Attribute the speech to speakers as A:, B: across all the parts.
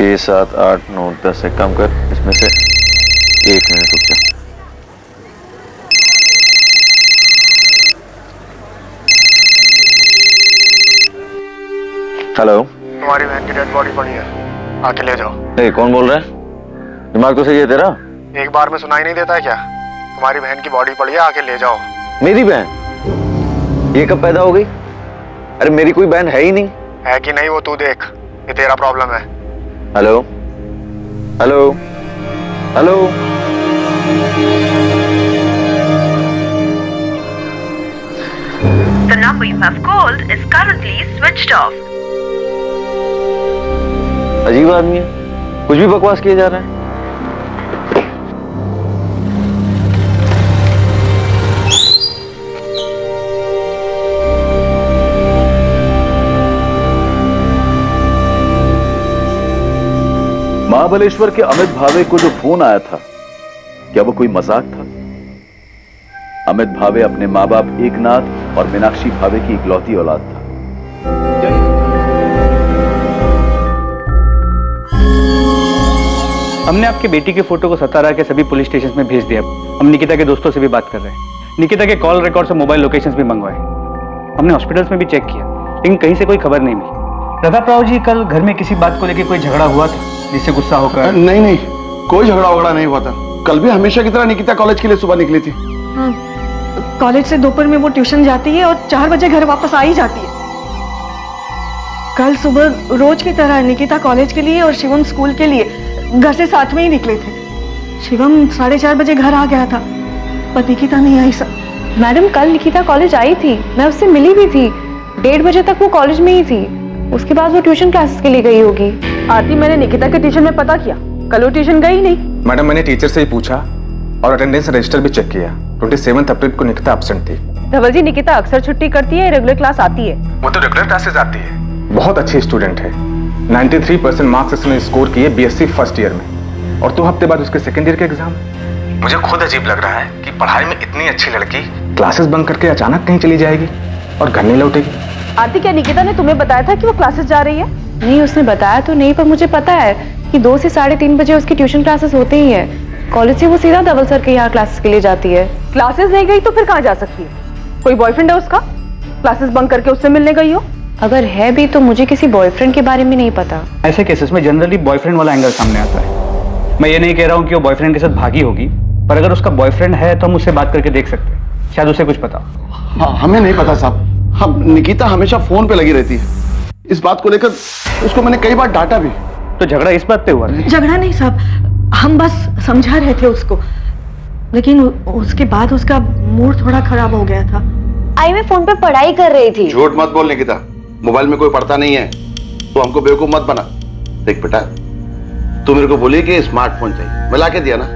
A: 6, 7, 8, 9, 10 एक काम कर, इसमें से 1 मिनट रुक जा। हेलो,
B: तुम्हारी बहन की डेड बॉडी पड़ी है, आके ले जाओ।
A: कौन बोल रहा है? दिमाग तो सही है तेरा?
B: एक बार में सुनाई नहीं देता है क्या? तुम्हारी बहन की बॉडी पड़ी है, आके ले जाओ।
A: मेरी बहन? ये कब पैदा हो गई? अरे मेरी कोई बहन है ही नहीं।
B: है कि नहीं वो तू देख, ये तेरा प्रॉब्लम है।
A: Hello hello hello,
C: The number you have called is currently switched off.
A: अजीब आदमी है, कुछ भी बकवास किए जा रहा है।
D: महाबलेश्वर के अमित भावे को जो फोन आया था, क्या वो कोई मजाक था? अमित भावे अपने माँ बाप एकनाथ और मीनाक्षी भावे की इकलौती औलाद था।
E: हमने आपकी बेटी की फोटो को सतारा के सभी पुलिस स्टेशन में भेज दिया। हम निकिता के दोस्तों से भी बात कर रहे हैं। निकिता के कॉल रिकॉर्ड से मोबाइल लोकेशंस भी मंगवाए। हमने हॉस्पिटल्स में भी चेक किया, लेकिन कहीं से कोई खबर नहीं मिली। प्रताप राव जी, कल घर में किसी बात को लेकर कोई झगड़ा हुआ था जिससे गुस्सा होकर?
F: नहीं, कोई झगड़ा वगड़ा नहीं हुआ था। कल भी हमेशा की तरह निकिता कॉलेज के लिए सुबह निकली थी।
G: हाँ, कॉलेज से दोपहर में वो ट्यूशन जाती है और 4 बजे घर वापस आ ही जाती है। कल सुबह रोज की तरह निकिता कॉलेज के लिए और शिवम स्कूल के लिए घर से साथ में ही निकले थे। शिवम 4:30 बजे घर आ गया था, पर निकिता नहीं आई।
H: मैडम, कल निकिता कॉलेज आई थी, मैं उससे मिली भी थी। 1:30 बजे तक वो कॉलेज में ही थी। उसके बाद वो ट्यूशन क्लासेस के लिए गई होगी।
G: आरती, मैंने निकिता के ट्यूशन में पता किया, कल वो ट्यूशन गई नहीं।
I: मैडम, मैंने टीचर से ही पूछा और अटेंडेंस रजिस्टर भी चेक किया। 27 अप्रैल को निकिता एब्सेंट थी।
H: धवल जी, निकिता अक्सर छुट्टी करती है, रेगुलर क्लास आती है।
I: वो तो रेगुलर क्लासेस आती है। बहुत अच्छी स्टूडेंट है। 93% मार्क्स उसने स्कोर किए बीएससी फर्स्ट ईयर में, और 2 हफ्ते बाद उसके सेकेंड ईयर के एग्जाम। मुझे खुद अजीब लग रहा है कि पढ़ाई में इतनी अच्छी लड़की क्लासेस बंक करके अचानक कहीं चली जाएगी और घर नहीं लौटेगी।
H: आरती, क्या निकिता ने तुम्हें बताया था कि वो क्लासेस जा रही है? नहीं, उसने बताया तो नहीं, पर मुझे पता है कि 2 से 3:30 बजे उसकी ट्यूशन क्लासेस होती ही है। कॉलेज से वो सीधा धवल सर के यहाँ क्लासेस के लिए जाती है।
G: क्लासेस नहीं गई तो फिर कहाँ जा सकती है? कोई बॉयफ्रेंड है उसका? क्लासेस बंक करके उससे मिलने गई हो?
H: अगर है भी तो मुझे किसी बॉयफ्रेंड के बारे में नहीं पता।
E: ऐसे केसेस में जनरली बॉयफ्रेंड वाला एंगल सामने आता है। मैं ये नहीं कह रहा हूँ कि वो बॉयफ्रेंड के साथ भागी होगी, पर अगर उसका बॉयफ्रेंड है तो हम उससे बात करके देख सकते हैं, शायद उसे कुछ पता।
F: हाँ, हमें नहीं पता साहब। हम निकिता हमेशा फोन पे लगी रहती है। इस बात को लेकर उसको मैंने कई बार डांटा भी।
E: तो झगड़ा इस बात पे हुआ?
G: झगड़ा नहीं साहब, हम बस समझा रहे थे उसको, लेकिन उसके बाद उसका मूड थोड़ा खराब हो गया था।
H: आई मैं फोन पे पढ़ाई कर रही थी।
F: झूठ मत बोल निकिता, मोबाइल में कोई पढ़ता नहीं है, तो हमको बेवकूफ मत बना। देख बेटा, तू मेरे को बोली कि स्मार्टफोन चाहिए, मैं ला के दिया ना,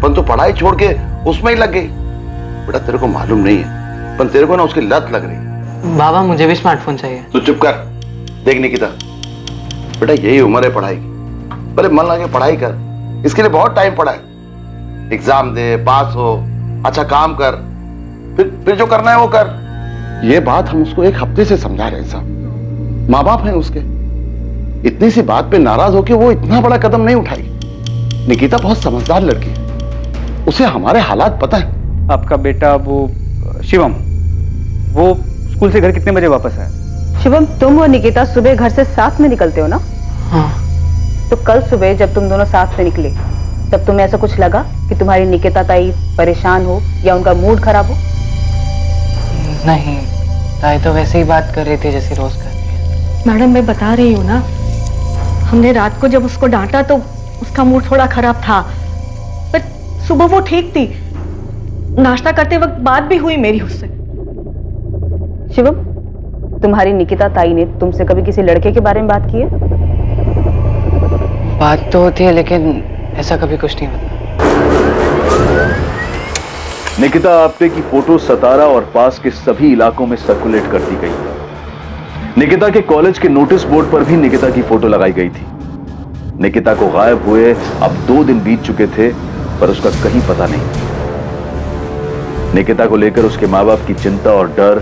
F: पर तू पढ़ाई छोड़ के उसमें ही लग गई। बेटा तेरे को मालूम नहीं है, पर तेरे को ना उसकी लत लग रही है।
J: बाबा, मुझे भी स्मार्टफोन चाहिए।
F: तू चुप कर। देख निकिता, बेटा यही उम्र है पढ़ाई की, पहले मन लगा के पढ़ाई कर। इसके लिए बहुत टाइम पड़ा है। एग्जाम दे, पास हो, अच्छा काम कर, फिर जो करना है वो कर। ये बात हम उसको 1 हफ्ते से समझा रहे हैं साहब। माँ बाप हैं उसके, इतनी सी बात पे नाराज होकर वो इतना बड़ा कदम नहीं उठाएगी। निकिता बहुत समझदार लड़की है, उसे हमारे हालात पता है।
E: आपका बेटा वो शिवम, वो स्कूल से घर कितने बजे वापस आया?
H: शिवम, तुम और निकिता सुबह घर से साथ में निकलते हो ना?
J: हाँ।
H: तो कल सुबह जब तुम दोनों साथ में निकले, तब तुम्हें ऐसा कुछ लगा कि तुम्हारी निकिता ताई परेशान हो या उनका मूड खराब हो?
J: नहीं, ताई तो वैसे ही बात कर रही थी जैसे रोज करती है।
G: मैडम, मैं बता रही हूँ ना, हमने रात को जब उसको डांटा तो उसका मूड थोड़ा खराब था, पर सुबह वो ठीक थी। नाश्ता करते वक्त बात भी हुई मेरी उससे।
H: शिवम, तुम्हारी निकिता ताई ने तुमसे कभी किसी लड़के के बारे में बात की है?
J: बात तो होती है, लेकिन ऐसा कभी कुछ नहीं होता।
D: निकिता आप्टे की फोटो सतारा और पास के सभी इलाकों में सर्कुलेट कर दी गई। निकिता के कॉलेज के नोटिस बोर्ड पर भी निकिता की फोटो लगाई गई थी। निकिता को गायब हुए अब 2 दिन बीत चुके थे, पर उसका कहीं पता नहीं। निकिता को लेकर उसके माँ बाप की चिंता और डर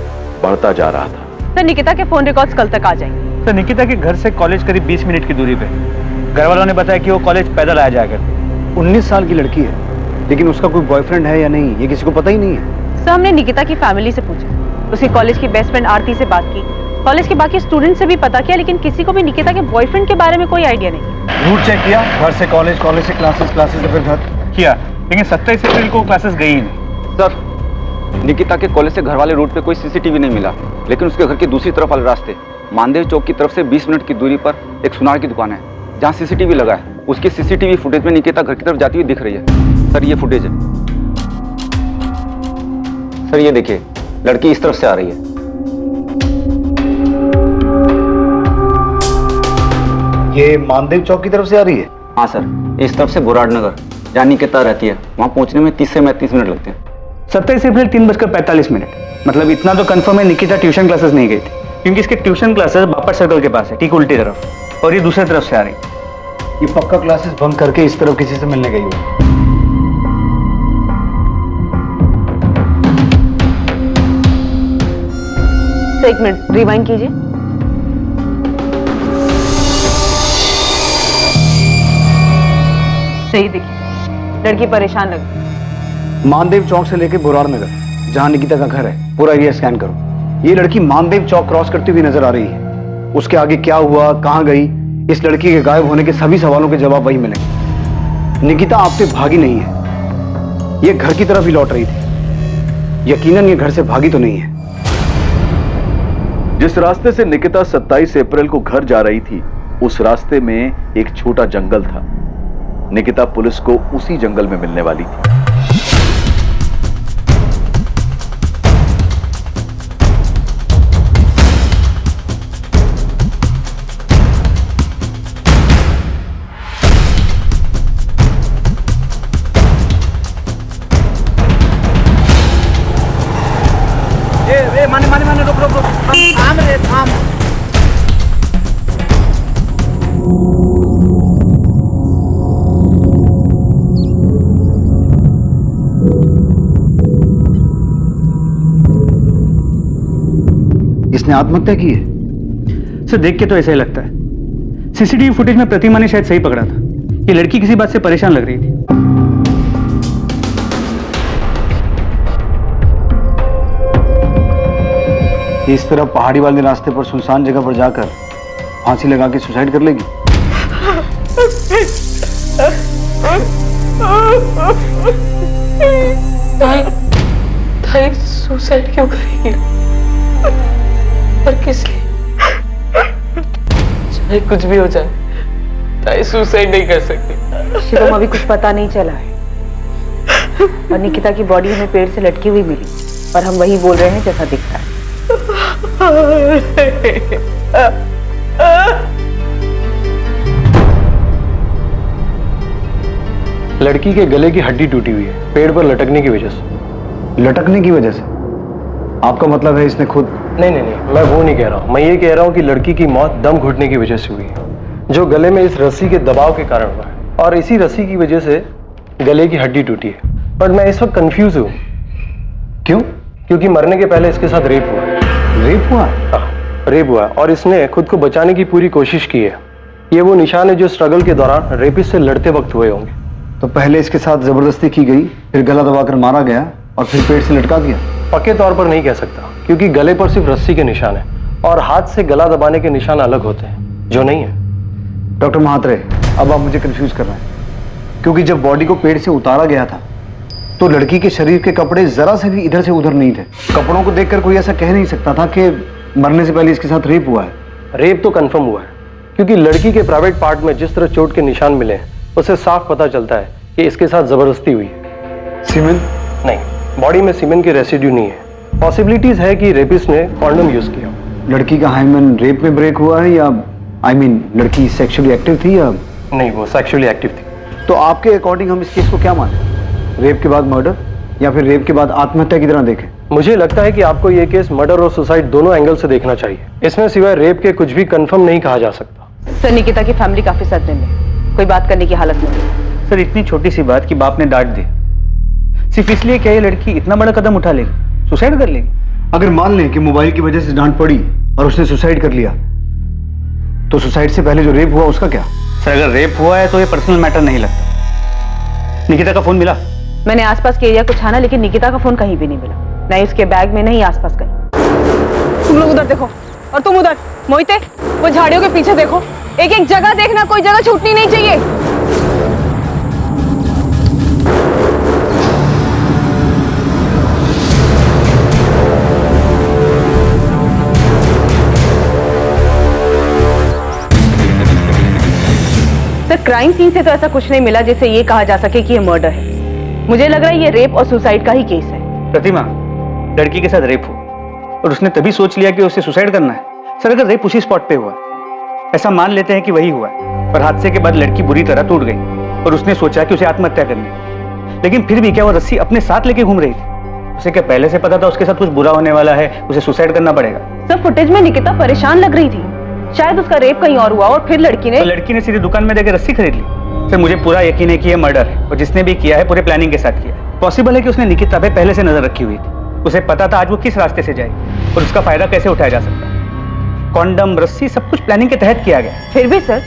D: बढ़ता जा रहा था।
H: तो निकिता के फोन रिकॉर्ड्स कल तक आ जाएंगे।
E: तो निकिता के घर से कॉलेज करीब 20 मिनट की दूरी पे। घर वालों ने बताया कि वो कॉलेज पैदल आया जाया करती।
K: 19 साल की लड़की है, लेकिन उसका कोई बॉयफ्रेंड है या नहीं ये किसी को पता ही नहीं है।
H: सर हमने निकिता की फैमिली से पूछा, उसकी कॉलेज की बेस्ट फ्रेंड आरती से बात की, कॉलेज के बाकी स्टूडेंट से भी पता किया, लेकिन किसी को भी निकिता के बॉयफ्रेंड के बारे में कोई आइडिया नहीं।
K: रूट चेक किया, घर से कॉलेज, कॉलेज से क्लासेस, क्लासेस से फिर घर
E: किया, लेकिन 27 अप्रैल को क्लासेस गई ही नहीं।
A: सर, निकिता के कॉलेज से घर वाले रूट पे कोई सीसीटीवी नहीं मिला, लेकिन उसके घर की दूसरी तरफ वाले रास्ते मानदेव चौक की तरफ से 20 मिनट की दूरी पर एक सुनार की दुकान है जहाँ सीसीटीवी लगा है। उसकी सीसीटीवी फुटेज में निकिता घर की तरफ जाती हुई दिख रही है। सर ये फुटेज है। सर ये देखिए, लड़की इस तरफ से आ रही है।
K: ये मानदेव चौक की तरफ से आ रही है?
A: हाँ सर, इस तरफ से बुराड़ नगर जहाँ निकिता रहती है, वहाँ पहुँचने में 30 से 35 मिनट लगते हैं।
E: 27 अप्रैल 3:45। मतलब इतना तो कंफर्म है निकिता ट्यूशन क्लासेस नहीं गई थी, क्योंकि इसके ट्यूशन क्लासेस बापर सर्कल के पास है, ठीक उल्टी तरफ, और ये दूसरी तरफ से आ रही।
K: ये पक्का क्लासेस बंक करके इस तरफ किसी से मिलने गई हुई।
H: एक मिनट रिवाइंड कीजिए। सही देखिए, लड़की परेशान लग रही।
K: मानदेव चौक से लेके बुराड़ नगर जहां निकिता का घर है, पूरा एरिया स्कैन करो। ये लड़की मानदेव चौक क्रॉस करती हुई नजर आ रही है। उसके आगे क्या हुआ, कहां गई, इस लड़की के गायब होने के सभी सवालों के जवाब वही मिलेंगे। निकिता आपसे भागी नहीं है, ये घर की तरफ ही लौट रही थी। यकीनन ये घर से भागी तो नहीं है।
D: जिस रास्ते से निकिता 27 अप्रैल को घर जा रही थी, उस रास्ते में एक छोटा जंगल था। निकिता पुलिस को उसी जंगल में मिलने वाली थी।
K: माने रुक रुक रुक, थाम रे थाम। इसने आत्महत्या की है?
E: सर देख के तो ऐसा ही लगता है। सीसीटीवी फुटेज में प्रतिमा ने शायद सही पकड़ा था। ये लड़की किसी बात से परेशान लग रही थी।
K: इस तरह पहाड़ी वाले रास्ते पर सुनसान जगह पर जाकर फांसी लगा के सुसाइड कर लेगी?
J: ताई सुसाइड क्यों करेगी? और किस लिए? चाहे कुछ भी हो जाए, ताई सुसाइड नहीं कर सकती।
H: शिवम अभी कुछ पता नहीं चला है, और निकिता की बॉडी हमें पेड़ से लटकी हुई मिली, और हम वही बोल रहे हैं जैसा दिख रहा है।
B: लड़की के गले की हड्डी टूटी हुई है, पेड़ पर लटकने की वजह से।
K: लटकने की वजह से? आपका मतलब है इसने खुद?
B: नहीं नहीं नहीं, मैं वो नहीं कह रहा हूँ। मैं ये कह रहा हूँ कि लड़की की मौत दम घुटने की वजह से हुई है, जो गले में इस रस्सी के दबाव के कारण हुआ है, और इसी रस्सी की वजह से गले की हड्डी टूटी है। बट मैं इस वक्त कंफ्यूज हूँ।
K: क्यों?
B: क्योंकि मरने के पहले इसके साथ रेप हुआ है।
K: रेप हुआ?
B: हाँ, रेप हुआ, और इसने खुद को बचाने की पूरी कोशिश की है। ये वो निशान है जो स्ट्रगल के दौरान रेपिस्ट से लड़ते वक्त हुए होंगे।
K: तो पहले इसके साथ जबरदस्ती की गई, फिर गला दबाकर मारा गया, और फिर पेट से लटका दिया?
B: पक्के तौर पर नहीं कह सकता, क्योंकि गले पर सिर्फ रस्सी के निशान है, और हाथ से गला दबाने के निशान अलग होते हैं, जो नहीं है।
K: डॉक्टर महात्रे, अब आप मुझे कंफ्यूज कर रहे हैं, क्योंकि जब बॉडी को पेड़ से उतारा गया था तो लड़की के शरीर के कपड़े जरा से भी इधर से उधर नहीं थे। कपड़ों को देखकर कोई ऐसा कह नहीं सकता था कि मरने से पहले इसके साथ रेप हुआ है।
B: रेप तो कंफर्म हुआ है, क्योंकि लड़की के प्राइवेट पार्ट में जिस तरह चोट के निशान मिले हैं, उससे साफ पता चलता है कि इसके साथ जबरदस्ती हुई है।
K: सीमेन?
B: नहीं, बॉडी में सीमेन के रेसिड्यू नहीं है। पॉसिबिलिटीज है कि रेपिस्ट ने कॉन्डोम यूज किया।
K: लड़की का हाइमन रेप में ब्रेक हुआ है, या लड़की सेक्सुअली एक्टिव थी, या
B: नहीं, वो सेक्सुअली एक्टिव थी।
K: तो आपके अकॉर्डिंग हम इस केस को क्या माने? रेप के बाद मर्डर, या फिर रेप के बाद आत्महत्या की तरह देखें?
B: मुझे लगता है कि आपको ये केस मर्डर और सुसाइड दोनों एंगल से देखना चाहिए। इसमें सिवाय रेप के कुछ भी कंफर्म नहीं कहा जा सकता।
H: सर निकिता की फैमिली काफी सदमे में, कोई बात करने की हालत नहीं।
E: सर इतनी छोटी सी बात कि बाप ने डांट दी, सिर्फ इसलिए क्या ये लड़की इतना बड़ा कदम उठा लेगी, सुसाइड कर लेगी?
K: अगर मान लें कि मोबाइल की वजह से डांट पड़ी और उसने सुसाइड कर लिया, तो सुसाइड से पहले जो रेप हुआ उसका क्या?
E: सर अगर रेप हुआ है तो ये पर्सनल मैटर नहीं लगता। निकिता का फोन मिला?
H: मैंने आसपास के एरिया को छाना लेकिन निकिता का फोन कहीं भी नहीं मिला, नहीं उसके बैग में नहीं आसपास कहीं।
G: तुम लोग उधर देखो और तुम उधर। मोहिते, वो झाड़ियों के पीछे देखो, एक एक जगह देखना, कोई जगह छूटनी नहीं चाहिए।
H: सर क्राइम सीन से तो ऐसा कुछ नहीं मिला जिससे ये कहा जा सके कि ये मर्डर है। मुझे लग रहा है ये रेप और सुसाइड का ही केस है।
E: प्रतिमा, लड़की के साथ रेप हुआ और उसने तभी सोच लिया कि उसे सुसाइड करना है। सर अगर रेप उसी स्पॉट पे हुआ, ऐसा मान लेते हैं कि वही हुआ है, पर हादसे के बाद लड़की बुरी तरह टूट गई और उसने सोचा कि उसे आत्महत्या करनी है। लेकिन फिर भी क्या वो रस्सी अपने साथ लेके घूम रही थी? उसे क्या पहले से पता था उसके साथ कुछ बुरा होने वाला है, उसे सुसाइड करना पड़ेगा?
H: सर फुटेज में निकिता परेशान लग रही थी, शायद उसका रेप कहीं और हुआ और फिर लड़की ने
E: सीधे दुकान में देकर रस्सी खरीद ली। सर मुझे पूरा यकीन है कि यह मर्डर है और जिसने भी किया है पूरे प्लानिंग के साथ किया है। पॉसिबल है कि उसने निकिता पे पहले से नजर रखी हुई थी, उसे पता था आज वो किस रास्ते से जाएगी और उसका फायदा कैसे उठाया जा सकता है। कॉन्डम, रस्सी, सब कुछ प्लानिंग के तहत किया गया।
H: फिर भी सर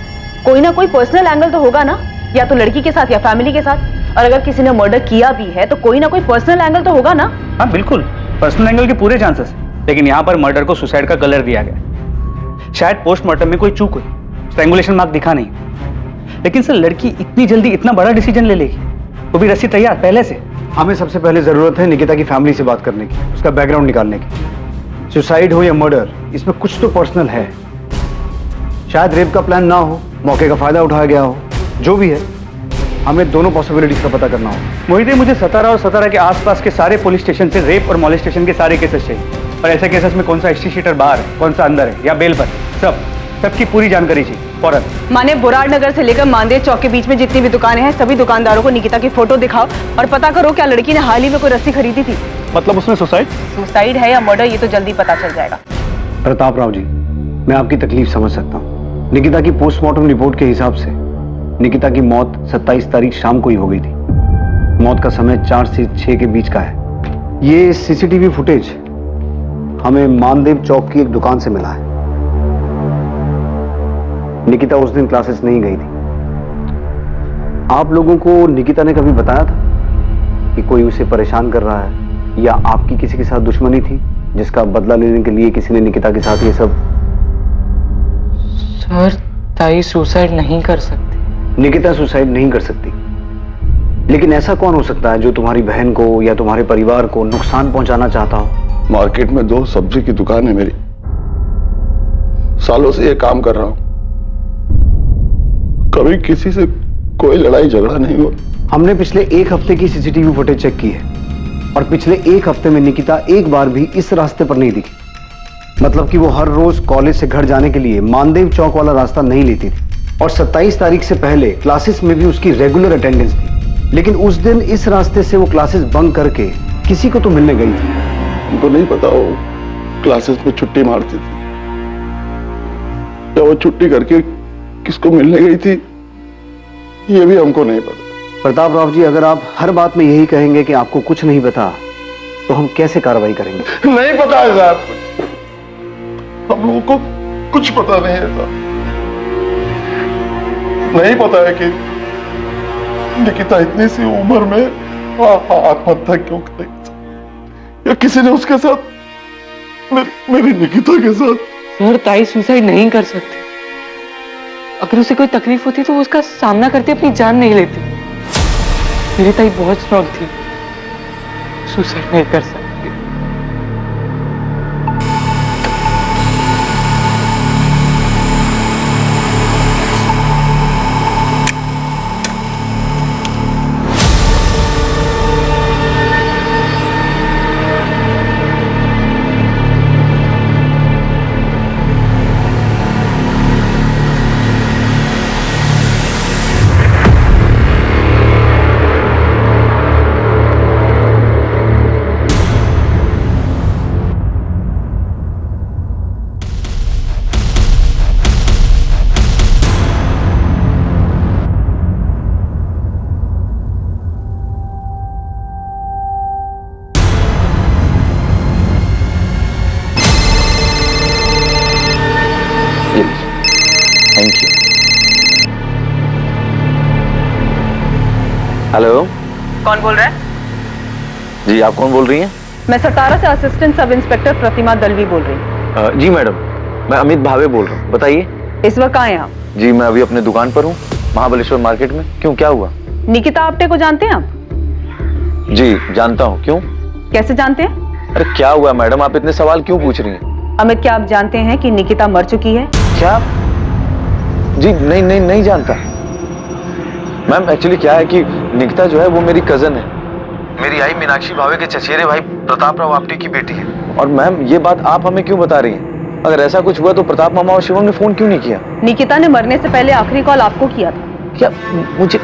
H: कोई ना कोई पर्सनल एंगल तो होगा ना, या तो लड़की के साथ या फैमिली के साथ। और अगर किसी ने मर्डर किया भी है तो कोई ना कोई पर्सनल एंगल तो होगा ना।
E: हाँ बिल्कुल, पर्सनल एंगल के पूरे चांसेस, लेकिन यहाँ पर मर्डर को सुसाइड का कलर दिया गया। शायद पोस्टमार्टम में कोई चूक हुई, स्ट्रैंगुलेशन मार्क दिखा नहीं। लेकिन सर लड़की इतनी जल्दी इतना बड़ा डिसीजन ले लेगी, वो भी रस्सी तैयार पहले से?
K: हमें सबसे पहले जरूरत है निकिता की फैमिली से बात करने की, उसका बैकग्राउंड निकालने की। सुसाइड हो या मर्डर, इसमें कुछ तो पर्सनल है। शायद रेप का प्लान ना हो, मौके का फायदा उठाया गया हो, जो भी है हमें दोनों पॉसिबिलिटीज का पता करना हो।
E: मोहित, मुझे सतारा और सतारा के आसपास के सारे पुलिस स्टेशन से रेप और मॉलेस्टेशन के सारे केसेस चाहिए। और ऐसे केसेस में कौन सा हिस्ट्री शीटर बाहर है, कौन सा अंदर है या बेल पर, सबकी पूरी जानकारी चाहिए फौरन।
H: माने बुराड़ नगर से लेकर मानदेव चौक के बीच में जितनी भी दुकानें हैं सभी दुकानदारों को निकिता की फोटो दिखाओ और पता करो क्या लड़की ने हाल ही में कोई रस्सी खरीदी थी।
E: मतलब उसने
H: सुसाइड है या मर्डर ये तो जल्दी पता चल जाएगा।
K: प्रताप राव जी, मैं आपकी तकलीफ समझ सकता हूँ। निकिता की पोस्टमार्टम रिपोर्ट के हिसाब से निकिता की मौत 27 तारीख शाम को ही हो गई थी। मौत का समय 4 से 6 के बीच का है। ये सीसीटीवी फुटेज हमें मानदेव चौक की एक दुकान से मिला है। निकिता उस दिन क्लासेस नहीं गई थी। आप लोगों को निकिता ने कभी बताया था कि कोई उसे परेशान कर रहा है या आपकी किसी के साथ दुश्मनी थी जिसका बदला लेने के लिए किसी ने निकिता के साथ ये सब?
J: सर ताई सुसाइड नहीं कर सकती।
K: निकिता सुसाइड नहीं कर सकती, लेकिन ऐसा कौन हो सकता है जो तुम्हारी बहन को या तुम्हारे परिवार को नुकसान पहुंचाना चाहता हो?
F: मार्केट में 2 सब्जी की दुकान है मेरी, सालों से ये काम कर रहा हूं, कभी किसी से कोई लड़ाई झगड़ा नहीं हुआ।
K: हमने पिछले 1 हफ्ते की सीसीटीवी फुटेज चेक की है और पिछले 1 हफ्ते में निकिता एक बार भी इस रास्ते पर नहीं दिखी। मतलब कि वो हर रोज कॉलेज से घर जाने के लिए मानदेव चौक वाला रास्ता नहीं लेती थी और 27 तारीख से पहले क्लासेस में भी उसकी रेगुलर अटेंडेंस थी। लेकिन उस दिन इस रास्ते से वो क्लासेस बंक करके किसी को तो मिलने गई थी।
F: हमको नहीं पता वो क्लासेस में छुट्टी मारती थी या वो छुट्टी करके किसको मिलने गई थी, ये भी हमको नहीं पता।
K: प्रताप राव जी, अगर आप हर बात में यही कहेंगे कि आपको कुछ नहीं पता, तो हम कैसे कार्रवाई करेंगे?
F: नहीं पता है साहब, हम लोगों को कुछ पता नहीं है साहब। नहीं पता है कि निकिता इतनी सी उम्र में आत्महत्या क्यों करेगी या किसी ने उसके साथ मेरी निकिता के साथ।
J: सर ताई सुसाइड नहीं कर सकती। अगर उसे कोई तकलीफ होती तो वो उसका सामना करती अपनी जान नहीं लेती। मेरी ताई बहुत स्ट्रांग थी, सुसाइड नहीं कर सकती।
L: Thank you. हेलो,
H: कौन बोल रहा है?
L: जी आप कौन बोल रही हैं?
H: मैं सतारा से असिस्टेंट सब इंस्पेक्टर प्रतिमा दलवी बोल रही हूँ।
L: जी मैडम, मैं अमित भावे बोल रहा हूँ, बताइए।
H: इस वक्त कहाँ हैं आप?
L: जी मैं अभी अपने दुकान पर हूँ, महाबलेश्वर मार्केट में। क्यों, क्या हुआ?
H: निकिता आप्टे को जानते हैं आप?
L: जी जानता हूँ। क्यों?
H: कैसे जानते हैं?
L: अरे क्या हुआ मैडम, आप इतने सवाल क्यों पूछ रही हैं?
H: अमित, क्या आप जानते हैं कि निकिता मर चुकी है?
L: क्या? जी नहीं जानता मैम। एक्चुअली क्या है कि निकिता जो है वो मेरी कजन है, मेरी आई मीनाक्षी भावे के चचेरे भाई प्रताप राव आप्टे की बेटी है। और मैम ये बात आप हमें क्यों बता रही हैं? अगर ऐसा कुछ हुआ तो प्रताप मामा और शिवम ने फोन क्यों नहीं किया?
H: निकिता ने मरने से पहले आखिरी कॉल आपको किया था।
L: क्या? मुझे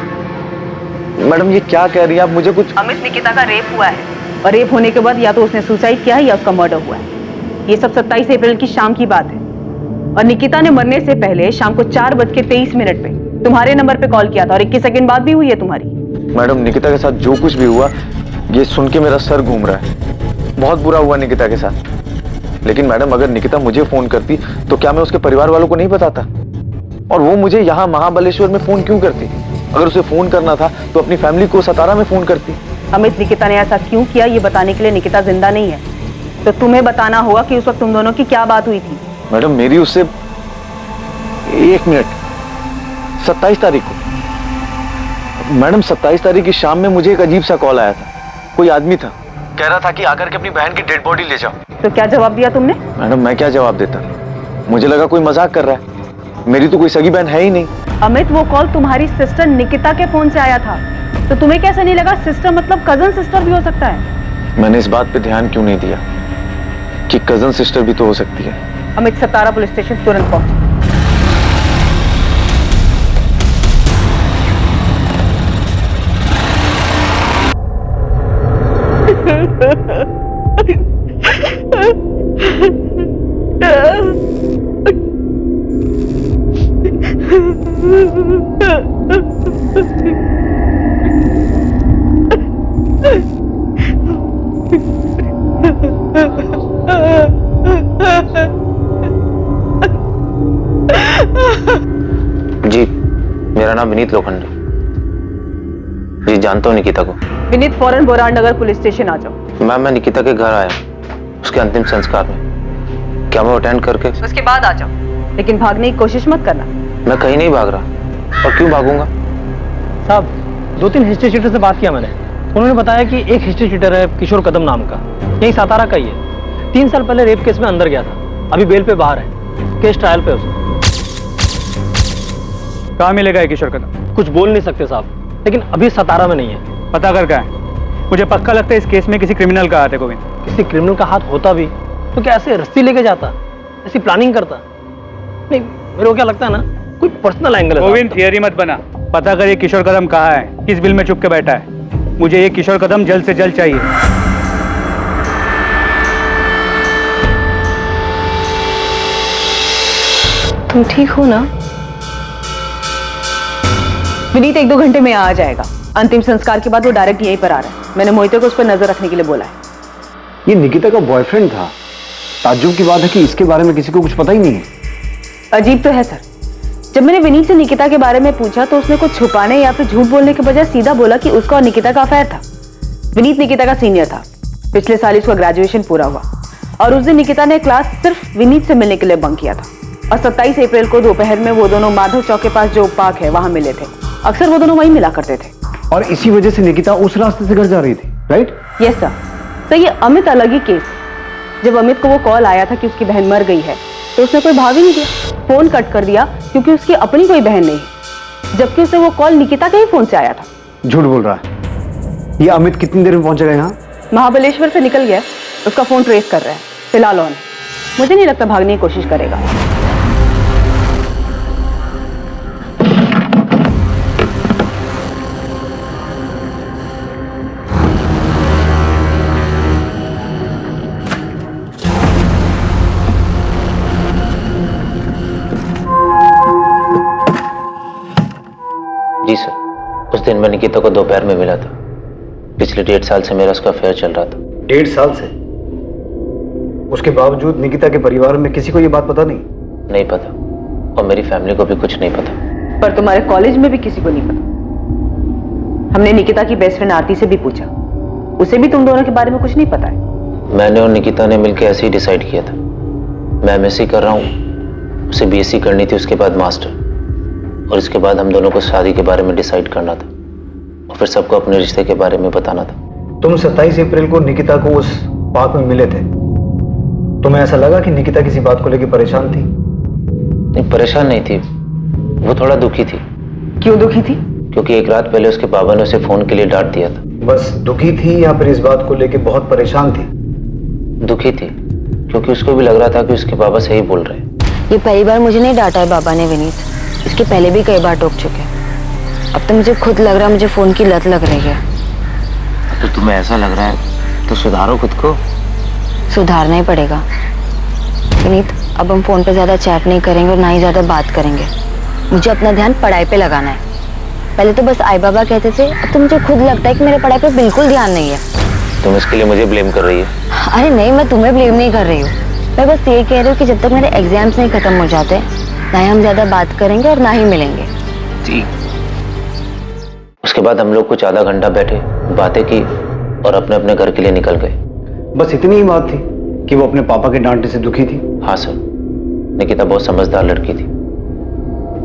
L: मैडम ये क्या कह रही हैं आप? मुझे कुछ।
H: अमित, निकिता का रेप हुआ है और रेप होने के बाद या तो उसने सुसाइड किया है या उसका मर्डर हुआ है। ये सब 27 अप्रैल की शाम की बात है और निकिता ने मरने से पहले शाम को 4:23 पे तुम्हारे नंबर पे कॉल किया था और 21 सेकंड बाद भी हुई है तुम्हारी।
L: मैडम निकिता के साथ जो कुछ भी हुआ ये सुन के मेरा सर घूम रहा है। बहुत बुरा हुआ निकिता के साथ। लेकिन मैडम अगर निकिता मुझे फोन करती तो क्या मैं उसके परिवार वालों को नहीं बताता? और वो मुझे यहाँ महाबलेश्वर में फोन क्यों करती? अगर उसे फोन करना था तो अपनी फैमिली को सतारा में फोन करती।
H: अमित, निकिता ने ऐसा क्यों किया ये बताने के लिए निकिता जिंदा नहीं है, तो तुम्हें बताना होगा कि उस वक्त तुम दोनों की क्या बात हुई थी।
L: मैडम मेरी उससे 1 मिनट 27 तारीख को मैडम 27 तारीख की शाम में मुझे एक अजीब सा कॉल आया था। कोई आदमी था, कह रहा था कि आकर के अपनी बहन की डेड बॉडी ले जाओ।
H: तो क्या जवाब दिया तुमने?
L: मैडम मैं क्या जवाब देता? मुझे लगा कोई मजाक कर रहा है। मेरी तो कोई सगी बहन है ही नहीं।
H: अमित, वो कॉल तुम्हारी सिस्टर निकिता के फोन से आया था, तो तुम्हें कैसे नहीं लगा सिस्टर मतलब कजन सिस्टर भी हो सकता है?
L: मैंने इस बात पे ध्यान क्यों नहीं दिया कि कजन सिस्टर भी तो हो सकती है।
H: अमित, सतारा पुलिस स्टेशन तुरंत पहुंचे।
L: जी मेरा नाम विनीत लोखंडे। जी जानता हूँ निकिता को।
H: विनीत, फौरन बोरान नगर पुलिस स्टेशन आ जाओ।
L: मैम मैं निकिता के घर आया उसके अंतिम संस्कार में। क्या मैं अटेंड करके?
H: उसके बाद आ जाओ, लेकिन भागने की कोशिश मत करना।
L: मैं कहीं नहीं भाग रहा। और क्यों भागूंगा?
B: साहब 2-3 हिस्ट्री शीटर से बात किया मैंने। उन्होंने बताया कि एक हिस्ट्री शीटर है किशोर कदम नाम का, यही सातारा का ही है। 3 साल पहले रेप केस में अंदर गया था, अभी बेल पे बाहर है, केस ट्रायल पे उसका।
E: कहाँ मिलेगा ये किशोर कदम?
B: कुछ बोल नहीं सकते साहब, लेकिन अभी सतारा में नहीं है।
E: पता कर क्या है? मुझे पक्का लगता है इस केस में किसी क्रिमिनल का हाथ है गोविंद।
B: किसी क्रिमिनल का हाथ होता भी तो क्या ऐसे रस्सी लेके जाता, ऐसी प्लानिंग करता? नहीं, मेरे को क्या लगता है ना, कोई पर्सनल एंगल है।
E: गोविंद थियरी मत बना, पता कर ये किशोर कदम कहाँ है, किस बिल में चुप के बैठा है। मुझे ये किशोर कदम जल्द से जल्द चाहिए।
H: तुम ठीक हो ना? विनीत 1-2 घंटे में आ जाएगा। अंतिम संस्कार के बाद वो डायरेक्ट यहीं पर आ रहा है। मैंने मोहिते को उस पर नजर रखने के लिए बोला है।
K: ये निकिता का बॉयफ्रेंड था। ताज्जुब की बात है कि इसके बारे में किसी को कुछ पता ही नहीं है।
H: अजीब तो है सर। जब मैंने विनीत से निकिता के बारे में पूछा तो उसने कुछ छुपाने या फिर झूठ बोलने के बजाय सीधा बोला कि उसका और निकिता का अफेयर था। विनीत निकिता का सीनियर था, पिछले साल उसका ग्रेजुएशन पूरा हुआ और उस दिन निकिता ने क्लास सिर्फ विनीत से मिलने के लिए बंक किया था। और 27 अप्रैल को दोपहर में वो दोनों माधव चौक के पास जो पार्क है वहां मिले थे। अक्सर वो दोनों वहीं मिला करते थे।
K: और इसी वजह से निकिता उस रास्ते से घर जा रही थी, राइट?
H: Yes sir. तो ये अमित अलग ही केस है। जब अमित को वो कॉल आया था कि उसकी बहन मर गई है तो उसने कोई भाव ही नहीं दिया, फोन कट कर दिया क्योंकि उसकी अपनी कोई बहन नहीं है, जबकि उसे वो कॉल निकिता के ही फोन से आया था।
K: झूठ बोल रहा है। ये अमित कितनी देर में पहुंचेगा यहाँ?
H: महाबलेश्वर से निकल गया, उसका फोन ट्रेस कर रहा है फिलहाल ऑन। मुझे नहीं लगता भागने की कोशिश करेगा।
L: जी सर, उस दिन मैं निकिता को दोपहर में मिला था। पिछले 1.5 साल से मेरा उसका अफेयर चल रहा था।
K: 1.5 साल से? उसके बावजूद निकिता के परिवार में किसी को ये बात पता नहीं?
L: नहीं पता। और मेरी फैमिली को भी कुछ नहीं पता।
H: पर तुम्हारे कॉलेज में भी किसी को नहीं पता। हमने निकिता की बेस्ट फ्रेंड आरती से भी पूछा, उसे भी तुम दोनों के बारे में कुछ नहीं पता है।
L: मैंने और निकिता ने मिलकर ऐसे ही डिसाइड किया था। मैं एमएससी कर रहा हूँ, उसे बीएससी करनी थी, उसके बाद मास्टर, और इसके बाद हम दोनों को शादी के बारे में डिसाइड करना था और फिर सबको अपने रिश्ते के बारे में बताना था।
K: तुम 27 अप्रैल को निकिता को उस पार्क में मिले थे। तुम्हें ऐसा लगा कि निकिता किसी बात को लेकर परेशान थी?
L: नहीं, परेशान नहीं थी, वो थोड़ा दुखी थी।
H: क्यों दुखी थी?
L: क्योंकि एक रात पहले उसके बाबा ने उसे फोन के लिए डांट दिया था।
K: बस दुखी थी या फिर इस बात को लेकर बहुत परेशान थी?
L: दुखी थी, क्योंकि उसको भी लग रहा था कि उसके बाबा सही बोल रहे हैं।
M: ये पहली बार मुझे नहीं डांटा है बाबा ने विनीत, इसके पहले भी कई बार टोक चुके हैं। अब तो मुझे खुद लग रहा है मुझे फोन की लत लग रही है।
L: तो तुम्हें ऐसा लग रहा है तो सुधारो खुद को।
M: सुधारना ही पड़ेगा विनीत। अब हम फोन पे ज्यादा चैट नहीं करेंगे और ना ही ज्यादा बात करेंगे। मुझे अपना ध्यान पढ़ाई पे लगाना है। पहले तो बस आई बाबा कहते थे, अब तो मुझे खुद लगता है कि मेरे पढ़ाई पे बिल्कुल ध्यान नहीं है।
L: तुम इसके लिए मुझे ब्लेम कर रही है?
M: अरे नहीं, मैं तुम्हें ब्लेम नहीं कर रही हूँ। मैं बस ये कह रही हूँ कि जब तक मेरे एग्जाम्स नहीं खत्म हो जाते, ना ही हम ज्यादा बात करेंगे और ना ही मिलेंगे।
L: जी। उसके बाद हम लोग कुछ आधा घंटा बैठे, बातें की और अपने अपने घर के लिए निकल गए।
K: बस इतनी ही बात थी कि वो अपने पापा के डांटने से दुखी थी?
L: हाँ सर, निकिता बहुत समझदार लड़की थी।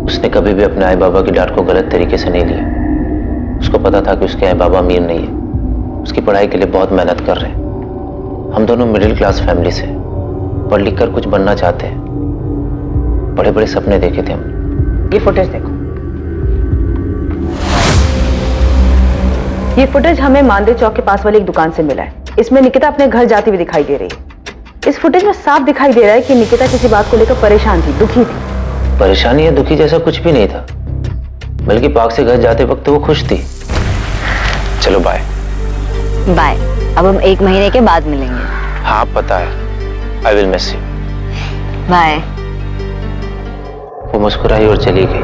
L: उसने कभी भी अपने आई बाबा की डांट को गलत तरीके से नहीं लिया। उसको पता था कि उसके आई बाबा अमीर नहीं है, उसकी पढ़ाई के लिए बहुत मेहनत कर रहे हैं। हम दोनों मिडिल क्लास फैमिली से, पढ़ लिख कर कुछ बनना चाहते हैं। बड़े बड़े सपने देखे थे हम।
H: ये फुटेज देखो। ये फुटेज हमें मानदेव चौक के पास वाली एक दुकान से मिला है। इसमें निकिता अपने घर जाती हुई दिखाई दे रही है। इस फुटेज में साफ दिखाई दे रहा है कि निकिता किसी बात को लेकर परेशान थी, दुखी थी।
L: परेशानी या दुखी जैसा कुछ भी नहीं था, बल्कि पार्क से घर जाते वक्त वो खुश थी। चलो बाय।
M: बाय। अब हम 1 महीने के बाद मिलेंगे।
L: हाँ पता है, I will miss you.
M: Bye.
L: वो मुस्कुराई और चली गई।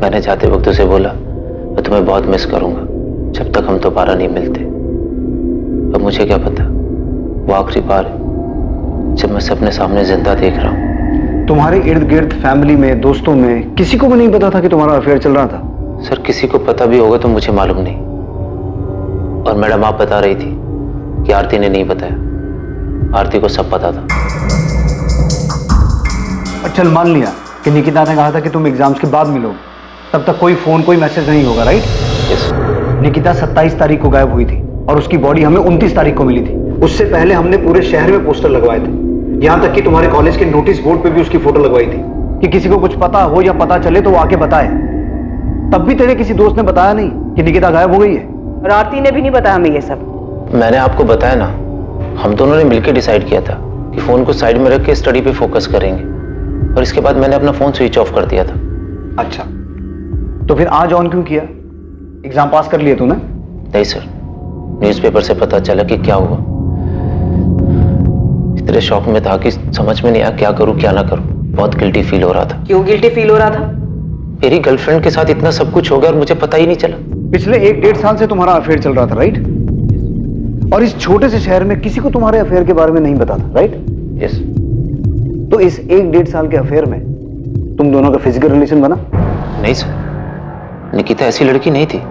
L: मैंने जाते वक्त उसे बोला, मैं तुम्हें बहुत मिस करूंगा जब तक हम दोबारा नहीं मिलते। अब मुझे क्या पता, वो आखिरी बार है जब मैं अपने सामने जिंदा देख रहा हूं।
K: तुम्हारे इर्द गिर्द फैमिली में, दोस्तों में किसी को भी नहीं पता था कि तुम्हारा अफेयर चल रहा था?
L: सर, किसी को पता भी होगा तो मुझे मालूम नहीं। और मैडम आप बता रही थी कि आरती ने नहीं बताया। आरती को सब पता था।
K: चल मान लिया कि निकिता ने कहा था कि तुम एग्जाम्स के बाद मिलोगे, तब तक कोई फोन कोई मैसेज नहीं होगा, राइट?
L: यस।
K: निकिता 27 तारीख को गायब हुई थी और उसकी बॉडी हमें 29 तारीख को मिली थी। उससे पहले हमने पूरे शहर में पोस्टर लगवाए थे, यहाँ तक कि तुम्हारे कॉलेज के नोटिस बोर्ड पे भी उसकी फोटो लगवाई थी कि किसी को कुछ पता हो या पता चले तो वो आके बताए। तब भी तेरे किसी दोस्त ने बताया नहीं कि निकिता गायब हो गई है?
H: और आरती ने भी नहीं बताया हमें ये सब।
L: मैंने आपको बताया ना, हम दोनों ने मिलकर डिसाइड किया था कि फोन को साइड में रख के स्टडी पे फोकस करेंगे, और इसके बाद मैंने अपना फोन स्विच ऑफ कर दिया था।
K: अच्छा, तो फिर आज ऑन क्यों किया? एग्जाम पास कर लिए तूने?
L: नहीं सर, न्यूज़पेपर से पता चला कि क्या हुआ। इतने शौक में था कि समझ में नहीं आया क्या करूं क्या ना करूं। बहुत गिल्टी फील हो रहा था।
H: क्यों गिल्टी फील हो रहा था?
L: मेरी गर्लफ्रेंड के साथ इतना सब कुछ हो गया और मुझे पता ही नहीं चला।
K: पिछले 1-1.5 साल से तुम्हारा अफेयर चल रहा था, राइट? और इस छोटे से शहर में किसी को तुम्हारे अफेयर के बारे में नहीं पता था, राइट?
L: यस।
K: तो इस 1-1.5 साल के अफेयर में तुम दोनों का फिजिकल रिलेशन बना?
L: नहीं सर, निकिता ऐसी लड़की नहीं थी।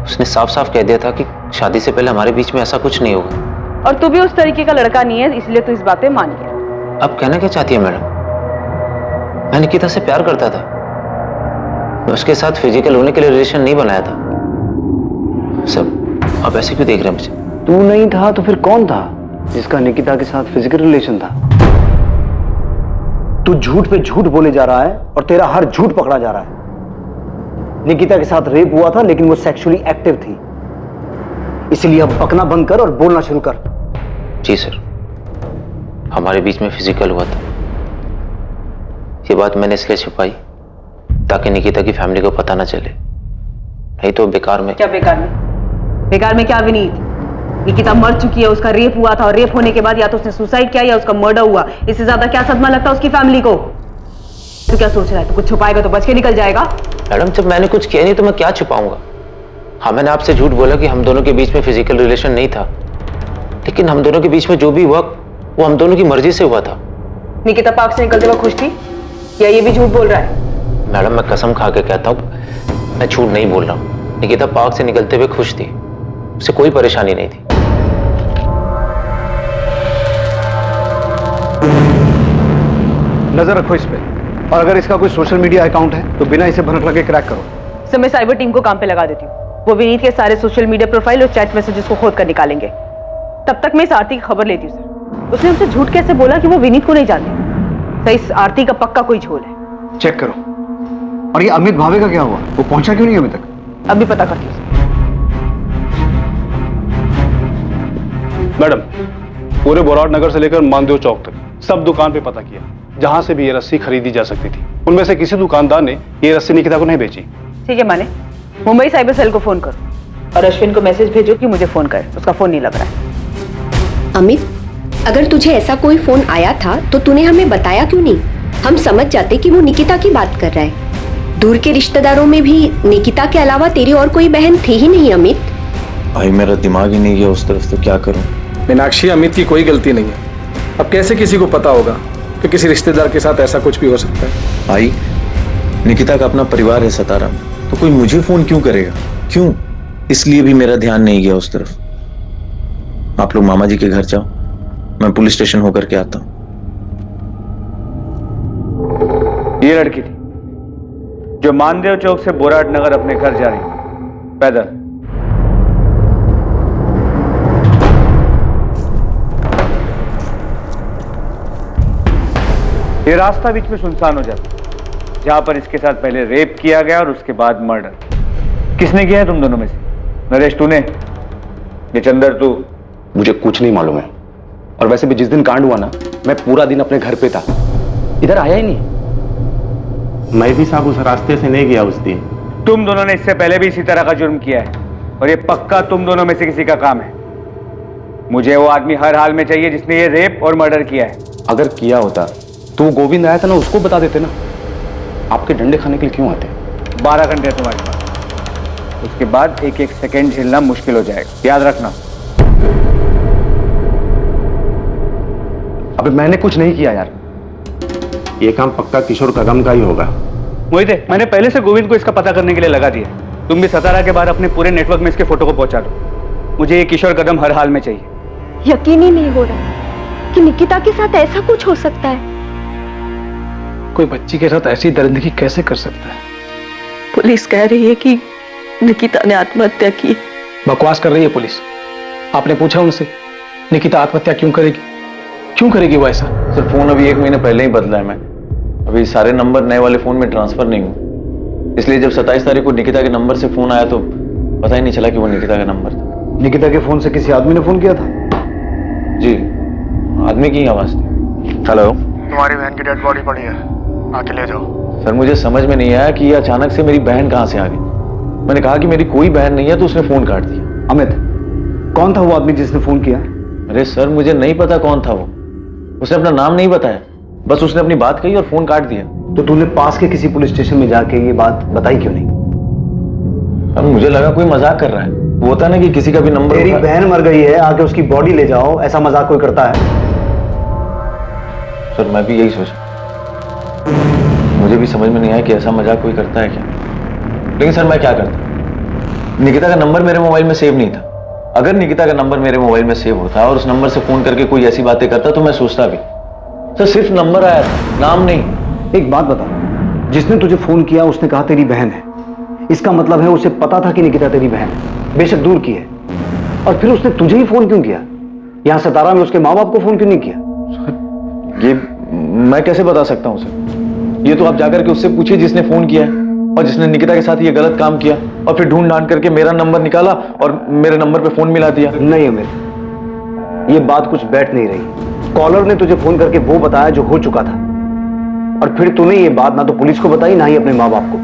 L: उसने साफ साफ कह दिया था कि शादी से पहले हमारे बीच में ऐसा कुछ नहीं होगा।
H: और तू भी उस तरीके का लड़का नहीं है, इसलिए तू इस बात पे मान गया।
L: अब कहना क्या चाहती है मैडम? मैं निकिता से प्यार करता था, मैं उसके साथ फिजिकल होने के लिए रिलेशन नहीं बनाया था। सब आप ऐसे क्यों देख रहे हैं मुझे?
K: तू नहीं था तो फिर कौन था जिसका निकिता के साथ फिजिकल रिलेशन था? तू झूठ पे झूठ बोले जा रहा है और तेरा हर झूठ पकड़ा जा रहा है। निकिता के साथ रेप हुआ था, लेकिन वो सेक्सुअली एक्टिव थी। इसलिए अब बकना बंद कर और बोलना शुरू कर।
L: जी सर, हमारे बीच में फिजिकल हुआ था। ये बात मैंने इसलिए छुपाई ताकि निकिता की फैमिली को पता ना चले, नहीं तो बेकार में।
H: क्या बेकार में? बेकार में क्या विनीत? निकिता मर चुकी है, उसका रेप हुआ था, और रेप होने के बाद या तो उसने सुसाइड किया या उसका मर्डर हुआ। इससे ज्यादा क्या सदमा लगता है उसकी फैमिली को? तू क्या सोच रहा है? तू कुछ छुपाएगा तो बच के निकल जाएगा?
L: मैडम, जब मैंने कुछ किया नहीं तो मैं क्या छुपाऊंगा? हाँ, मैंने आपसे झूठ बोला कि हम दोनों के बीच में फिजिकल रिलेशन नहीं था, लेकिन हम दोनों के बीच में जो भी हुआ वो हम दोनों की मर्जी से हुआ था।
H: निकिता पार्क से निकलते वक्त खुश थी? या ये भी झूठ बोल रहा है?
L: मैडम मैं कसम खा के कहता हूँ मैं झूठ नहीं बोल रहा हूँ। निकिता पार्क से निकलते हुए खुश थी, उसे कोई परेशानी नहीं थी।
K: नजर रखो इस पे, और अगर इसका कोई सोशल मीडिया अकाउंट है तो बिना इसे भनक लगे क्रैक करो।
H: सर मैं साइबर टीम को काम पे लगा देती हूँ। वो विनीत के सारे सोशल मीडिया प्रोफाइल और चैट मैसेजेस को खोद कर निकालेंगे। तब तक मैं इस आरती की खबर लेती हूँ सर। उसने हमसे झूठ कैसे बोला कि वो विनीत को नहीं जानती? सर इस आरती का पक्का कोई झोल है।
K: चेक करो। और ये अमित भावे का क्या हुआ? वो पहुंचा क्यों नहीं अभी तक?
H: अभी पता करती हूँ।
N: मैडम पूरे बोराट नगर से लेकर मानदेव चौक तक सब दुकान पे पता किया, जहां से भी ये रस्सी खरीदी जा सकती थी उनमें से किसी दुकानदार ने ये रस्सी निकिता को नहीं बेची।
H: ठीक है माने, मुंबई साइबर सेल को फोन करो और अश्विन को मैसेज भेजो कि मुझे फोन करे। उसका फोन नहीं लग रहा है।
O: अमित, अगर तुझे ऐसा कोई फोन आया था तो तूने हमें बताया क्यों नहीं? हम समझ जाते कि वो निकिता की बात कर रहा है। दूर के रिश्तेदारों में भी निकिता के अलावा तेरी और कोई बहन थी ही नहीं अमित।
L: भाई मेरा दिमाग ही नहीं गया उस तरफ, तो क्या करूं?
B: मीनाक्षी, अमित की कोई गलती नहीं है। अब कैसे किसी को पता होगा कि किसी रिश्तेदार के साथ ऐसा कुछ भी हो सकता है?
L: भाई निकिता का अपना परिवार है सतारा में, तो कोई मुझे फोन क्यों करेगा? क्यों? इसलिए भी मेरा ध्यान नहीं गया उस तरफ। आप लोग मामा जी के घर जाओ, मैं पुलिस स्टेशन होकर के आता हूं।
E: ये लड़की थी जो मानदेव चौक से बोराट नगर अपने घर जा रही थी पैदल। ये रास्ता बीच में सुनसान हो जाता, जहां पर इसके साथ पहले रेप किया गया और उसके बाद मर्डर। किसने किया है तुम दोनों में से? नरेश तूने? ये चंदर तू?
I: मुझे कुछ नहीं मालूम है। और वैसे भी जिस दिन कांड हुआ ना, मैं पूरा दिन अपने घर पे था, इधर आया ही नहीं।
P: मैं भी साहब उस रास्ते से नहीं गया उस दिन।
E: तुम दोनों ने इससे पहले भी इसी तरह का जुर्म किया है और ये पक्का तुम दोनों में से किसी का काम है। मुझे वो आदमी हर हाल में चाहिए जिसने ये रेप और मर्डर किया है।
I: अगर किया होता तो वो गोविंद आया था ना, उसको बता देते ना। आपके डंडे खाने के लिए क्यों आते?
E: 12 घंटे तुम्हारे पास, उसके बाद एक एक सेकंड झेलना मुश्किल हो जाएगा, याद रखना।
I: अबे मैंने कुछ नहीं किया यार।
P: ये काम पक्का किशोर कदम का ही होगा।
E: मोहिते, मैंने पहले से गोविंद को इसका पता करने के लिए लगा दिया। तुम भी सतारा के बाद अपने पूरे नेटवर्क में इसके फोटो को पहुंचा दो। मुझे ये किशोर कदम हर हाल में चाहिए।
O: यकीन ही नहीं हो रहा कि निकिता के साथ ऐसा कुछ हो सकता है।
B: कोई बच्ची के साथ ऐसी दरिंदगी कैसे कर सकता है?
G: पुलिस कह रही है कि निकिता ने आत्महत्या की।
B: बकवास कर रही है पुलिस। आपने पूछा उनसे निकिता आत्महत्या क्यों करेगी? क्यों करेगी वो ऐसा?
L: सर फोन अभी 1 महीने पहले ही बदला है मैं। अभी सारे नंबर नए वाले फोन में ट्रांसफर नहीं हुए, इसलिए जब 27 तारीख को निकिता के नंबर से फोन आया तो पता ही नहीं चला कि वो निकिता का नंबर था।
K: निकिता के फोन से किसी आदमी ने फोन किया था?
L: जी, आदमी की आवाज थी। हेलो,
B: तुम्हारी बहन की डेड बॉडी पड़ी है, आके ले जाओ।
L: सर मुझे समझ में नहीं आया कि ये अचानक से मेरी बहन कहां से आ गई। मैंने कहा कि मेरी कोई बहन नहीं है तो उसने फोन काट दिया।
K: अमित, कौन था वो आदमी जिसने फोन किया?
L: अरे सर मुझे नहीं पता कौन था वो, उसने अपना नाम नहीं बताया, बस उसने अपनी बात कही और फोन काट दिया।
K: तो तूने पास के किसी पुलिस स्टेशन में जाके ये बात बताई क्यों नहीं?
L: अब मुझे लगा कोई मजाक कर रहा है। वो होता ना कि किसी का भी नंबर।
K: तेरी बहन मर गई है, आके उसकी बॉडी ले जाओ, ऐसा मजाक कोई करता है?
L: सर मैं भी यही सोचा, मुझे भी समझ में नहीं आया कि ऐसा मजाक कोई करता है क्या। लेकिन सर मैं क्या करता? निकिता का नंबर मेरे मोबाइल में सेव नहीं था। अगर निकिता का नंबर मेरे मोबाइल में सेव होता और उस नंबर से फोन करके कोई ऐसी बातें करता तो मैं सोचता भी। सर सिर्फ नंबर आया था, नाम नहीं।
K: एक बात बता, जिसने तुझे फोन किया उसने कहा तेरी बहन है, इसका मतलब है उसे पता था कि निकिता तेरी बहन है, बेशक दूर की है, और फिर उसने तुझे ही फोन क्यों किया? यहां सतारा में उसके माँ बाप को फोन क्यों नहीं किया?
L: ये मैं कैसे बता सकता हूं सर? ये तो आप जाकर के उससे पूछिए जिसने फोन किया है और जिसने निकिता के साथ ये गलत काम किया और फिर ढूंढ ढांड करके मेरा नंबर निकाला और मेरे नंबर पे फोन मिला दिया।
K: नहीं अमित, ये बात कुछ बैठ नहीं रही। कॉलर ने तुझे फोन करके वो बताया जो हो चुका था, और फिर तूने ये बात ना तो पुलिस को बताई ना ही अपने माँ बाप को।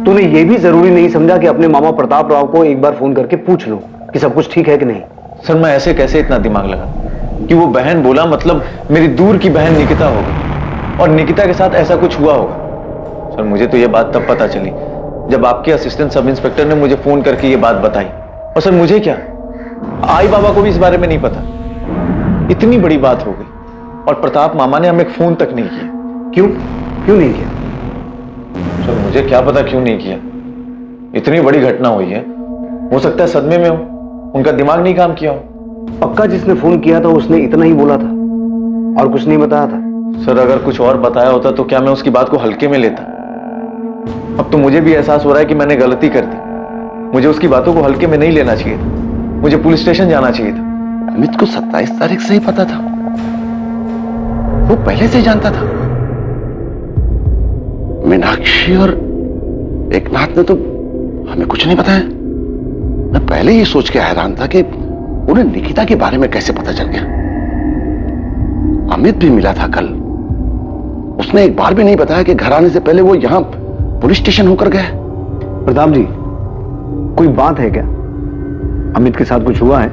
K: तूने ये भी जरूरी नहीं समझा कि अपने मामा प्रताप राव को एक बार फोन करके पूछ लो कि सब कुछ ठीक है कि नहीं।
L: सर मैं ऐसे कैसे इतना दिमाग लगा कि वो बहन बोला मतलब मेरी दूर की बहन निकिता होगी और निकिता के साथ ऐसा कुछ हुआ होगा। सर मुझे तो ये बात तब पता चली जब आपके असिस्टेंट सब इंस्पेक्टर ने मुझे फोन करके ये बात बताई। और सर मुझे क्या, आई बाबा को भी इस बारे में नहीं पता। इतनी बड़ी बात हो गई और प्रताप मामा ने हमें फोन तक नहीं किया।
K: क्यों? क्यों नहीं किया?
L: सर मुझे क्या पता क्यों नहीं किया। इतनी बड़ी घटना हुई है, हो सकता है सदमे में हो, उनका दिमाग नहीं काम किया हो।
K: पक्का जिसने फोन किया था उसने इतना ही बोला था और कुछ नहीं बताया था?
L: सर अगर कुछ और बताया होता तो क्या मैं उसकी बात को हल्के में लेता? अब तो मुझे भी एहसास हो रहा है कि मैंने गलती कर दी। मुझे उसकी बातों को हल्के में नहीं लेना चाहिए था, मुझे पुलिस स्टेशन जाना चाहिए था।
F: अमित को 27 तारीख से ही पता था, वो पहले से ही जानता था। मीनाक्षी और एकनाथ ने तो हमें कुछ नहीं बताया। मैं पहले ही सोच के हैरान था कि उन्हें निकिता के बारे में कैसे पता चल गया। अमित भी मिला था कल, उसने एक बार भी नहीं बताया कि घर आने से पहले वो यहां पुलिस स्टेशन होकर गए।
K: प्रताप जी, कोई बात है क्या? अमित के साथ कुछ हुआ है?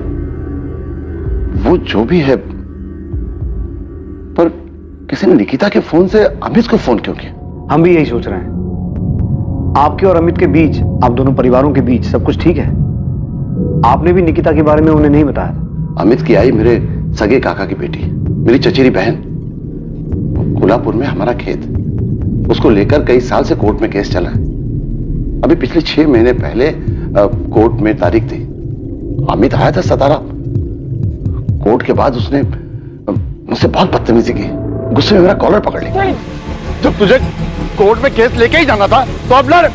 F: वो जो भी है, पर किसी ने निकिता के फोन से अमित को फोन क्यों किया?
K: हम भी यही सोच रहे हैं। आपके और अमित के बीच, आप दोनों परिवारों के बीच सब कुछ ठीक है? आपने भी निकिता के बारे में उन्हें नहीं बताया था?
F: अमित की आई मेरे सगे काका की बेटी, मेरी चचेरी बहन। कोल्हापुर में हमारा खेत, उसको लेकर कई साल से कोर्ट में केस चला है। अभी पिछले 6 महीने पहले कोर्ट में तारीख थी। अमित आया था सतारा। कोर्ट के बाद उसने मुझसे बहुत बदतमीजी की, गुस्से में मेरा कॉलर पकड़ लिया।
Q: जब तुझे कोर्ट में केस लेके ही जाना था तो अब लड़,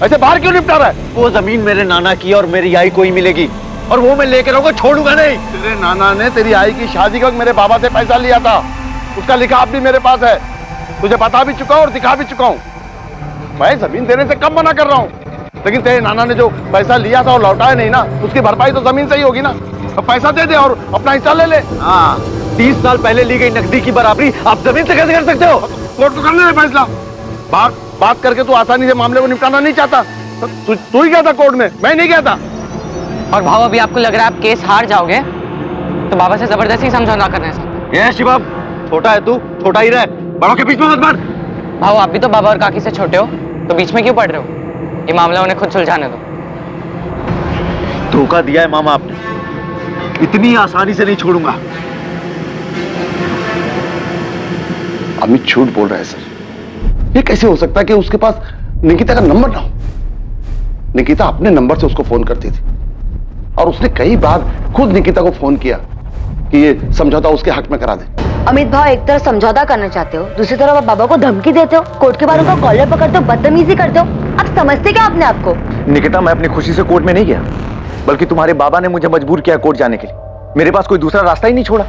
Q: ऐसे बाहर क्यों निपटा रहा है?
L: वो जमीन मेरे नाना की और मेरी आई को ही मिलेगी और वो मैं लेकर रहूंगा, छोड़ूंगा नहीं।
Q: तेरे नाना ने तेरी आई की शादी का मेरे बाबा से पैसा लिया था, उसका लिखाव भी मेरे पास है। तुझे बता भी चुका हूं और दिखा भी चुका हूं। मैं जमीन देने से कब मना कर रहा हूं, लेकिन तेरे नाना ने जो पैसा लिया था और लौटाया नहीं ना, उसकी भरपाई तो जमीन से ही होगी ना। अब पैसा दे दे और अपना हिस्सा ले ले।
L: हाँ, 30 साल पहले ली गई नकदी की बराबरी आप जमीन से कैसे कर सकते हो?
Q: कोर्ट को करने दे फैसला। बात करके तू आसानी से मामले को निपटाना नहीं चाहता। तू ही गया था कोर्ट में, मैं नहीं गया था।
J: और भाव अभी आपको लग रहा है आप केस हार जाओगे तो बाबा से जबरदस्ती समझौता करने से।
L: ये शिवम, छोटा है तू, छोटा ही रह, बड़ों के बीच में मत बढ़।
J: भाव आप भी तो बाबा और काकी से छोटे हो, तो बीच में क्यों पड़ रहे हो? ये मामला उन्हें खुद सुलझाने दो।
L: धोखा दिया है मामा आपने, इतनी आसानी से नहीं छोड़ूंगा।
F: अमित झूठ बोल रहा है सर। ये कैसे हो सकता है कि उसके पास निकिता का नंबर ना हो? निकिता अपने नंबर से उसको फोन करती थी और उसने कई बार खुद निकिता को फोन किया कि ये समझौता उसके हक में करा दे।
M: अमित भाव, एक तरफ समझौता करना चाहते हो, दूसरी तरफ आप बाबा को धमकी देते हो, कोर्ट के बाहर उनका कॉलर पकड़ते हो, बदतमीजी करते हो। आप समझते क्या अपने आप को?
L: निकिता, मैं अपनी खुशी से कोर्ट में नहीं गया, बल्कि तुम्हारे बाबा ने मुझे मजबूर किया कोर्ट जाने के लिए। मेरे पास कोई दूसरा रास्ता ही नहीं छोड़ा।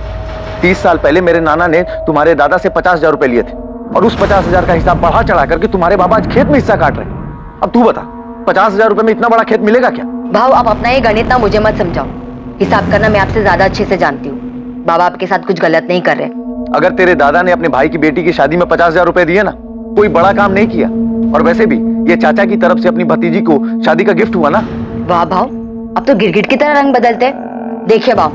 L: 30 साल पहले मेरे नाना ने तुम्हारे दादा से 50,000 रुपए लिए थे और उस 50,000 का हिसाब बढ़ा चढ़ा करके तुम्हारे बाबा आज खेत में हिस्सा काट रहे हैं। अब तू बता, 50,000 रुपए में इतना बड़ा खेत मिलेगा क्या?
M: भाव, आप अपना ये गणित ना मुझे मत समझाओ। हिसाब करना मैं आपसे ज्यादा अच्छे से जानती हूँ। बाबा आपके साथ कुछ गलत नहीं कर रहे।
L: अगर तेरे दादा ने अपने भाई की बेटी की शादी में 50,000 रुपए दिए ना, कोई बड़ा काम नहीं किया। और वैसे भी ये चाचा की तरफ से अपनी भतीजी को शादी का गिफ्ट हुआ ना।
M: वाह भाव, अब तो गिरगिट की तरह रंग बदलते। देखिए भाव,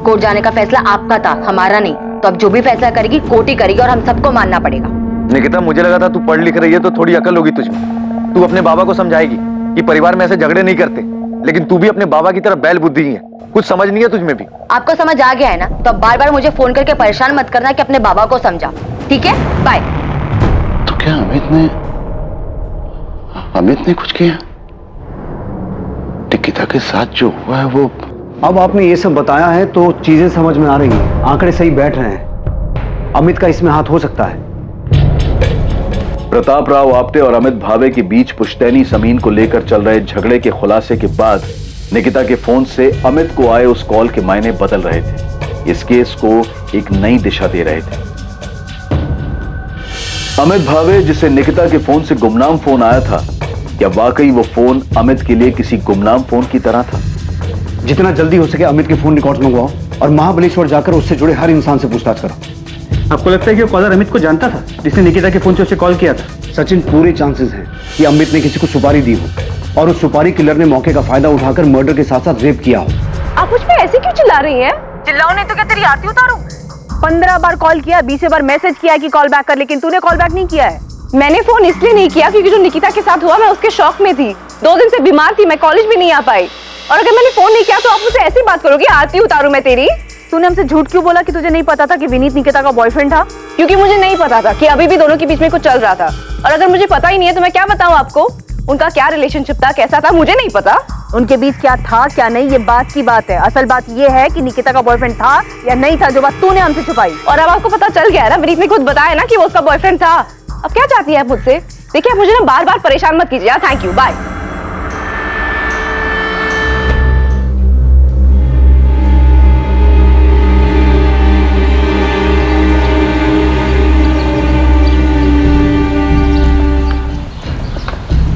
M: कोर्ट जाने का फैसला आपका था, हमारा नहीं। तो अब जो भी फैसला करेगी कोर्ट ही करेगी और हम सबको मानना पड़ेगा।
L: निकिता, मुझे लगा था तू पढ़ लिख रही है तो थोड़ी अकल होगी तुझमें। तू अपने बाबा को समझाएगी कि परिवार में ऐसे झगड़े नहीं करते, लेकिन तू भी अपने बाबा की तरह बैल बुद्धि ही है। कुछ समझ नहीं है तुझमें भी।
M: आपको समझ आ गया है ना, तो अब बार बार मुझे फोन करके परेशान मत करना कि अपने बाबा को समझा। ठीक है, बाय।
F: तो क्या अमित ने कुछ किया? निकिता के साथ जो हुआ है वो।
K: अब आपने ये सब बताया है तो चीजें समझ में आ रही हैं, आंकड़े सही बैठ रहे हैं। अमित का इसमें हाथ हो सकता है।
D: प्रताप राव आप्टे और अमित भावे के बीच पुश्तैनी जमीन को लेकर चल रहे झगड़े के खुलासे के बाद निकिता के फोन से अमित को आए उस कॉल के मायने बदल रहे थे, इस केस को एक नई दिशा दे रहे थे। अमित भावे, जिसे निकिता के फोन से गुमनाम फोन आया था, क्या वाकई वो फोन अमित के लिए किसी गुमनाम फोन की तरह था?
K: जितना जल्दी हो सके अमित के फोन रिकॉर्ड्स मंगवाओ और महाबलेश्वर जाकर उससे जुड़े हर इंसान से पूछताछ करो।
E: आपको लगता है कि वो कॉलर अमित को जानता था जिसने निकिता के फोन से उसे कॉल किया था?
K: सचिन, पूरे चांसेस हैं कि अमित ने किसी को सुपारी दी हो और उस सुपारी किलर ने मौके का फायदा उठाकर मर्डर के साथ साथ रेप किया हो।
H: आप मुझ पे ऐसे क्यों चिल्ला रही हैं?
G: चिल्लाओ नहीं तो क्या तेरी आरती उतारूं?
H: 15 बार कॉल किया, 20 बार मैसेज किया कि कॉल बैक कर, लेकिन तूने कॉल बैक नहीं किया है। मैंने फोन इसलिए नहीं किया क्योंकि जो निकिता के साथ हुआ मैं उसके शौक में थी। 2 दिन से बीमार थी, मैं कॉलेज भी नहीं आ पाई। और अगर मैंने फोन नहीं किया तो आप मुझसे ऐसी बात करोगे आरती उतारूं मैं तेरी? तूने हमसे झूठ क्यों बोला कि तुझे नहीं पता था कि विनीत निकिता का बॉयफ्रेंड था? क्योंकि मुझे नहीं पता था कि अभी भी दोनों के बीच में कुछ चल रहा था। और अगर मुझे पता ही नहीं है तो मैं क्या बताऊं आपको? उनका क्या रिलेशनशिप था, कैसा था, मुझे नहीं पता। उनके बीच क्या था क्या नहीं, ये बात की बात है। असल बात ये है कि निकिता का बॉयफ्रेंड था या नहीं था, जो बात तूने हमसे छुपाई। और अब आपको पता चल गया है ना, विनीत ने खुद बताया ना कि वो उसका बॉयफ्रेंड था। अब क्या चाहती है आप मुझसे? देखिए, आप मुझे ना बार बार परेशान मत कीजिए। Thank you, bye.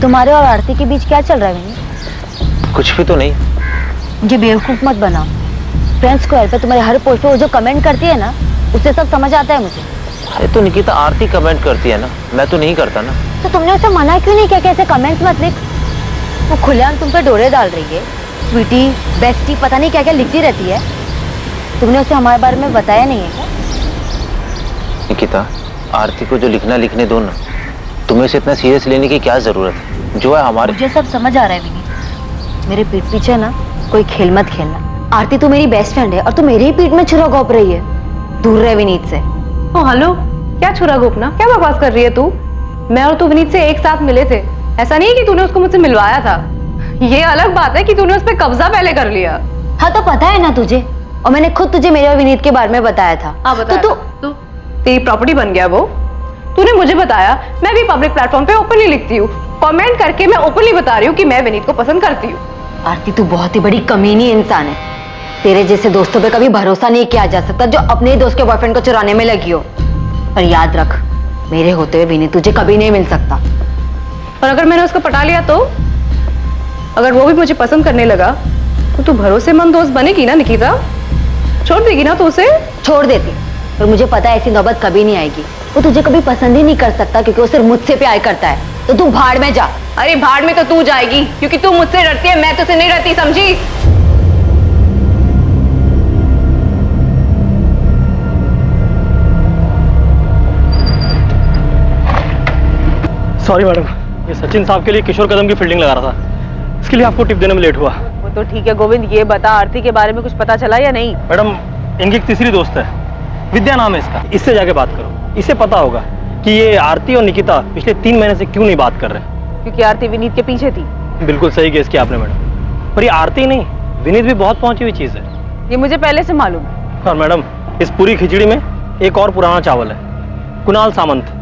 M: तुम्हारे और आरती के बीच क्या चल रहा है विनीत?
L: कुछ भी तो नहीं।
M: मुझे बेवकूफ मत बनाओ। फ्रेंड्स स्क्वायर पे तुम्हारे हर पोस्ट पे वो जो कमेंट करती है ना, उससे सब समझ आता है मुझे।
L: अरे तो निकिता आरती कमेंट करती है ना, मैं तो नहीं करता ना।
M: तो तुमने उसे मना क्यों नहीं किया कि ऐसे कमेंट्स मत लिख? वो खुलेआम तुम पे डोरे डाल रही है। स्वीटी, बेस्टी, पता नहीं क्या क्या लिखती रहती है। तुमने उसे हमारे बारे में बताया नहीं है क्या?
L: निकिता, आरती को जो लिखना लिखने दो ना, तुम्हें उसे इतना सीरियस लेने की क्या जरूरत है? जो है हमारे।
M: मुझे सब समझ आ रहा है विनीत। मेरे पीठ पीछे ना कोई खेल मत खेलना। आरती तू मेरी बेस्ट फ्रेंड है और तू मेरे ही पीठ में छुरा घोंप रही है। दूर रहे विनीत से।
H: ओ हेलो, क्या छुरा घोंपना? क्या बकवास कर रही है तू? मैं और तू विनीत से एक साथ मिले थे। ऐसा नहीं है कि तूने उसको मुझसे मिलवाया था। ये अलग बात है कि तूने उस पर कब्जा पहले कर लिया।
M: हाँ तो पता है ना तुझे, और मैंने खुद तुझे मेरे और विनीत के बारे में बताया था।
H: हाँ बताया। तो तू तेरी प्रॉपर्टी बन गया वो? तूने मुझे बताया। मैं भी पब्लिक प्लेटफॉर्म पे ओपनली लिखती हूँ, कमेंट करके मैं ओपनली बता रही हूँ कि मैं विनीत को पसंद करती हूँ।
M: आरती, तू बहुत ही बड़ी कमीनी इंसान है। तेरे जैसे दोस्तों पे कभी भरोसा नहीं किया जा सकता जो अपने ही दोस्त के बॉयफ्रेंड को चुराने में लगी हो। पर याद रख, मेरे होते हुए विनीत तुझे कभी नहीं मिल सकता।
H: और अगर मैंने उसको पटा लिया तो? अगर वो भी मुझे पसंद करने लगा तो तू भरोसेमंद दोस्त बनेगी ना निकिता? छोड़ देगी ना तू उसे?
M: छोड़ देती, पर मुझे पता है ऐसी नौबत कभी नहीं आएगी। वो तुझे कभी पसंद ही नहीं कर सकता क्योंकि वो सिर्फ मुझसे प्यार करता है। तो तू भाड़ में जा।
H: अरे भाड़ में तो तू जाएगी क्योंकि तू मुझसे डरती है, मैं तुझसे नहीं डरती, समझी?
B: सॉरी मैडम, ये सचिन साहब के लिए किशोर कदम की फील्डिंग लगा रहा था, इसके लिए आपको टिप देने में लेट हुआ।
H: वो तो ठीक है गोविंद, ये बता आरती के बारे में कुछ पता चला या नहीं?
B: मैडम, इनकी एक तीसरी दोस्त है, विद्या नाम है इसका। इससे जाके बात करो, इसे पता होगा कि ये आरती और निकिता पिछले 3 महीने से क्यों नहीं बात कर रहे।
H: क्योंकि आरती विनीत के पीछे थी।
B: बिल्कुल सही गेस किया आपने मैडम, पर ये आरती नहीं, विनीत भी बहुत पहुंची हुई चीज है।
H: ये मुझे पहले से मालूम है।
B: और मैडम, इस पूरी खिचड़ी में एक और पुराना चावल है, कुणाल सामंत।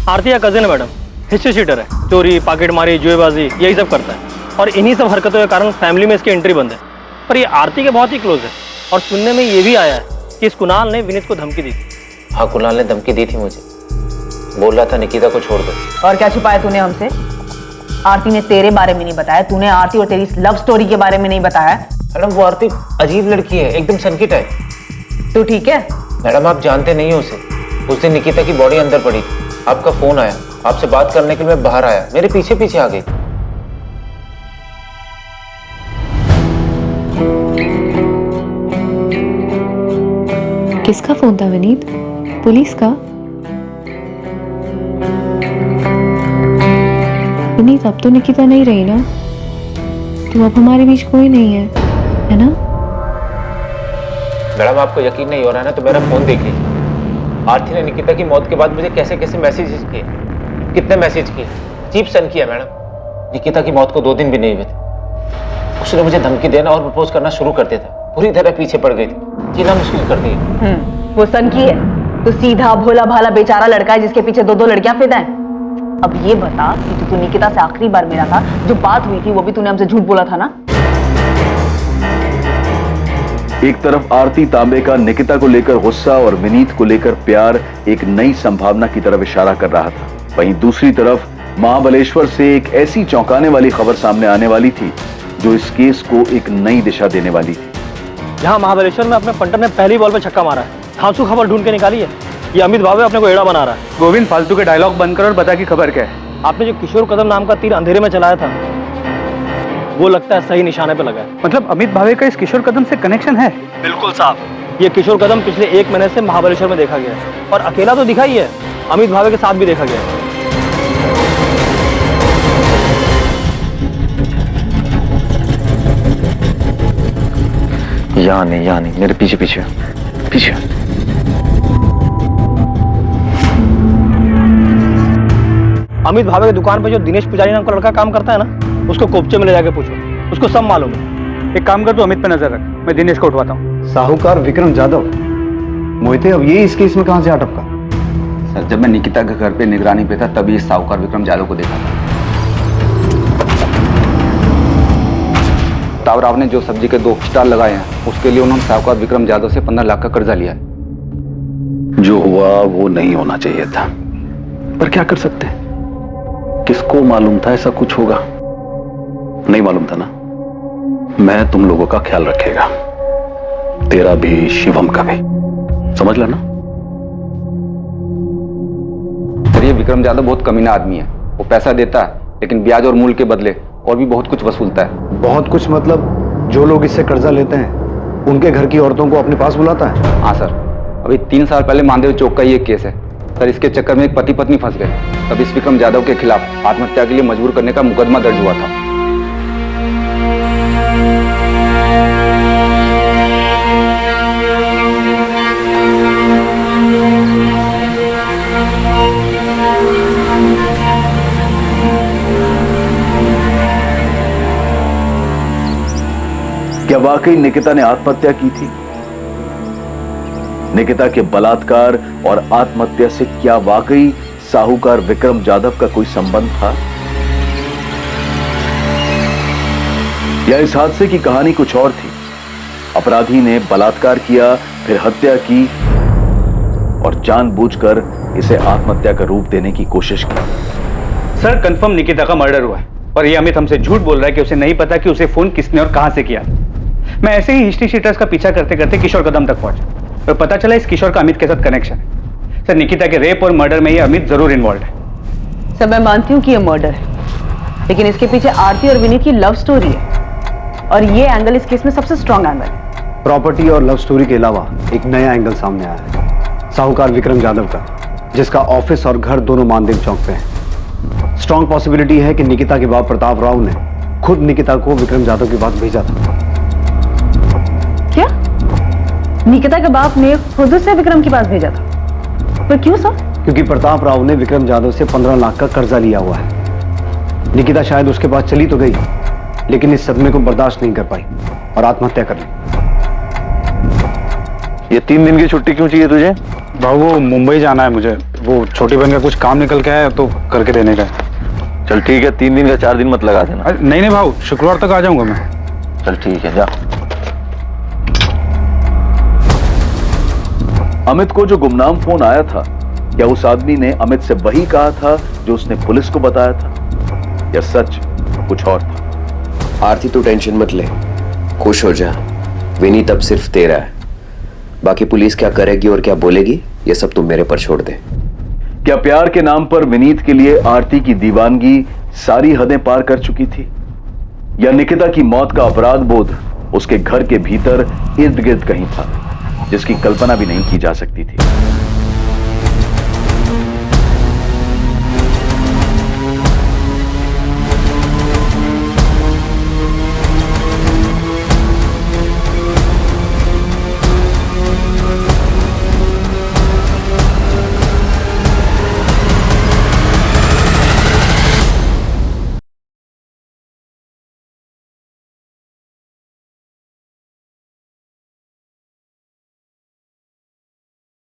B: आरती का कजिन है मैडम, हिस्ट्री शीटर है, चोरी, पॉकेटमारी, जुएबाजी यही सब करता है। और इन्हीं सब हरकतों के कारण फैमिली में इसकी एंट्री बंद है। पर ये आरती के बहुत ही क्लोज है। और सुनने में ये भी आया है कि इस कुणाल ने विनीत को धमकी दी थी।
L: हाँ, कुणाल ने धमकी दी थी मुझे, बोल रहा था निकिता को छोड़ दो।
H: और क्या छिपाया तूने हमसे? आरती ने तेरे बारे में नहीं बताया, तूने आरती और तेरी लव स्टोरी के बारे में नहीं बताया।
L: मैडम, वो आरती अजीब लड़की है, एकदम सनकी टाइप।
H: तू ठीक है?
L: मैडम, आप जानते नहीं हो उसे। उस दिन निकिता की बॉडी अंदर पड़ी थी, आपका फोन आया, आपसे बात करने के लिए मैं बाहर आया, मेरे पीछे पीछे आ गई।
R: किसका फोन था विनीत? पुलिस का? विनीत, अब तो निकिता नहीं रही ना, तो अब हमारे बीच कोई नहीं है ना?
L: मैडम, आपको यकीन नहीं हो रहा है ना, तो मेरा फोन देखिए। आरती ने निकिता की मौत के बाद मुझे कैसे कैसे मैसेजेस किए, कितने मैसेज किए, अजीब सन किया मैडम। निकिता की मौत को 2 दिन भी नहीं हुए थे, उसने मुझे धमकी देना और प्रपोज करना शुरू कर दिया था। पूरी तरह पीछे पड़ गई थी, जीना मुश्किल कर दिया।
H: वो सन की है तो सीधा भोला भाला बेचारा लड़का है जिसके पीछे 2 लड़कियां फिदा हैं। अब ये बता कि तू निकिता से आखिरी बार मिला था, जो बात हुई थी वो भी तूने हमसे झूठ बोला था ना?
D: एक तरफ आरती तांबे का निकिता को लेकर गुस्सा और विनीत को लेकर प्यार एक नई संभावना की तरफ इशारा कर रहा था, वहीं दूसरी तरफ महाबलेश्वर से एक ऐसी चौंकाने वाली खबर सामने आने वाली थी जो इस केस को एक नई दिशा देने वाली थी।
B: यहाँ महाबलेश्वर में अपने पंटर ने पहली बॉल में छक्का मारा है, धांसू खबर ढूंढ के निकाली है। ये अमित भावे अपने को एड़ा बना रहा है।
E: गोविंद, फालतू के डायलॉग बंद कर और बता की खबर क्या है।
B: आपने जो किशोर कदम नाम का तीर अंधेरे में चलाया था, वो लगता है सही निशाने पे लगा है।
E: मतलब अमित भावे का इस किशोर कदम से कनेक्शन है?
B: बिल्कुल साफ। ये किशोर कदम पिछले 1 महीने से महाबलेश्वर में देखा गया है, और अकेला तो दिखा ही है, अमित भावे के साथ भी देखा गया है।
L: यहाँ नहीं, मेरे पीछे पीछे पीछे।
E: अमित भावे की दुकान पे जो दिनेश पुजारी नाम का लड़का काम करता है ना, उसको कोपचे में ले जाके पूछो, उसको सब मालूम है। एक काम कर, तू अमित पे नजर रख, मैं दिनेश को उठवाता हूँ।
K: साहूकार विक्रम जाधव, मोहिते अब ये इस केस में कहां से अटका?
A: सर, जब मैं निकिता के घर पे निगरानी पे था तभी इस साहूकार विक्रम जाधव को देखा था। तावराव ने जो सब्जी के 2 स्टॉल लगाए हैं उसके लिए उन्होंने साहूकार विक्रम जाधव से 15 लाख का कर्जा लिया है।
D: जो हुआ वो नहीं होना चाहिए था, पर क्या कर सकते हैं? किसको मालूम था ऐसा कुछ होगा? नहीं मालूम था ना। मैं तुम लोगों का ख्याल रखेगा, तेरा भी शिवम का भी, समझ लेना।
A: सर, ये विक्रम जाधव बहुत कमीना आदमी है। वो पैसा देता है लेकिन ब्याज और मूल के बदले और भी बहुत कुछ वसूलता है।
K: बहुत कुछ मतलब जो लोग इससे कर्जा लेते हैं उनके घर की औरतों को अपने पास बुलाता है?
A: हाँ सर, अभी 3 साल पहले मानदेव चौक का ये केस है सर। इसके चक्कर में एक पति पत्नी फंस गए, तब इस विक्रम जाधव के खिलाफ आत्महत्या के लिए मजबूर करने का मुकदमा दर्ज हुआ था।
D: क्या वाकई निकिता ने आत्महत्या की थी? निकिता के बलात्कार और आत्महत्या से क्या वाकई साहूकार विक्रम जाधव का कोई संबंध था, या इस हादसे की कहानी कुछ और थी? अपराधी ने बलात्कार किया, फिर हत्या की और जानबूझकर इसे आत्महत्या का रूप देने की कोशिश की।
E: सर, कंफर्म निकिता का मर्डर हुआ है और ये अमित हमसे झूठ बोल रहा है कि उसे नहीं पता कि उसे फोन किसने और कहां से किया। मैं ऐसे ही हिस्ट्री शीटर्स का पीछा करते करते किशोर कदम तक पहुंचा और पता चला इस किशोर का अमित के साथ कनेक्शन है। सर, निकिता के रेप और मर्डर में ये अमित जरूर इन्वॉल्व है।
H: सर, मैं मानती हूँ कि ये मर्डर है, लेकिन इसके पीछे आरती और विनीत की लव स्टोरी है और ये एंगल इस केस में सबसे स्ट्रॉन्ग एंगल है।
K: प्रॉपर्टी और लव स्टोरी के अलावा एक नया एंगल सामने आया है, साहूकार विक्रम जाधव का, जिसका ऑफिस और घर दोनों मानदेव चौक पे है। स्ट्रॉन्ग पॉसिबिलिटी है कि निकिता के बाप प्रताप राव ने खुद निकिता को विक्रम जाधव के पास भेजा था।
H: क्या? निकिता के बाप ने खुद से विक्रम के पास भेजा था? पर क्यों सर?
K: क्योंकि प्रताप राव ने विक्रम जाधव से 15 लाख का कर्जा लिया हुआ है। निकिता शायद उसके पास चली तो गई, लेकिन इस सदमे को बर्दाश्त नहीं कर पाई और आत्महत्या कर ली।
L: ये 3 दिन की छुट्टी क्यों चाहिए तुझे?
N: भाऊ, वो मुंबई जाना है मुझे, वो छोटी बहन का कुछ काम निकल के आया तो करके देने का है।
L: चल ठीक है, 3 दिन का 4 दिन मत लगा देना।
N: नहीं भाऊ, शुक्रवार तक आ जाऊंगा मैं।
L: चल ठीक है, जा।
D: अमित को जो गुमनाम फोन आया था, क्या उस आदमी ने अमित से वही कहा था जो उसने पुलिस को बताया था, या सच कुछ और था?
S: आरती, तू टेंशन मत ले, खुश हो जा। विनीत अब सिर्फ तेरा है, बाकी पुलिस क्या करेगी और क्या बोलेगी ये सब तुम मेरे पर छोड़ दे।
D: क्या प्यार के नाम पर विनीत के लिए आरती की दीवानगी सारी हदें पार कर चुकी थी, या निकिता की मौत का अपराध बोध उसके घर के भीतर इर्द गिर्द कहीं था जिसकी कल्पना भी नहीं की जा सकती थी?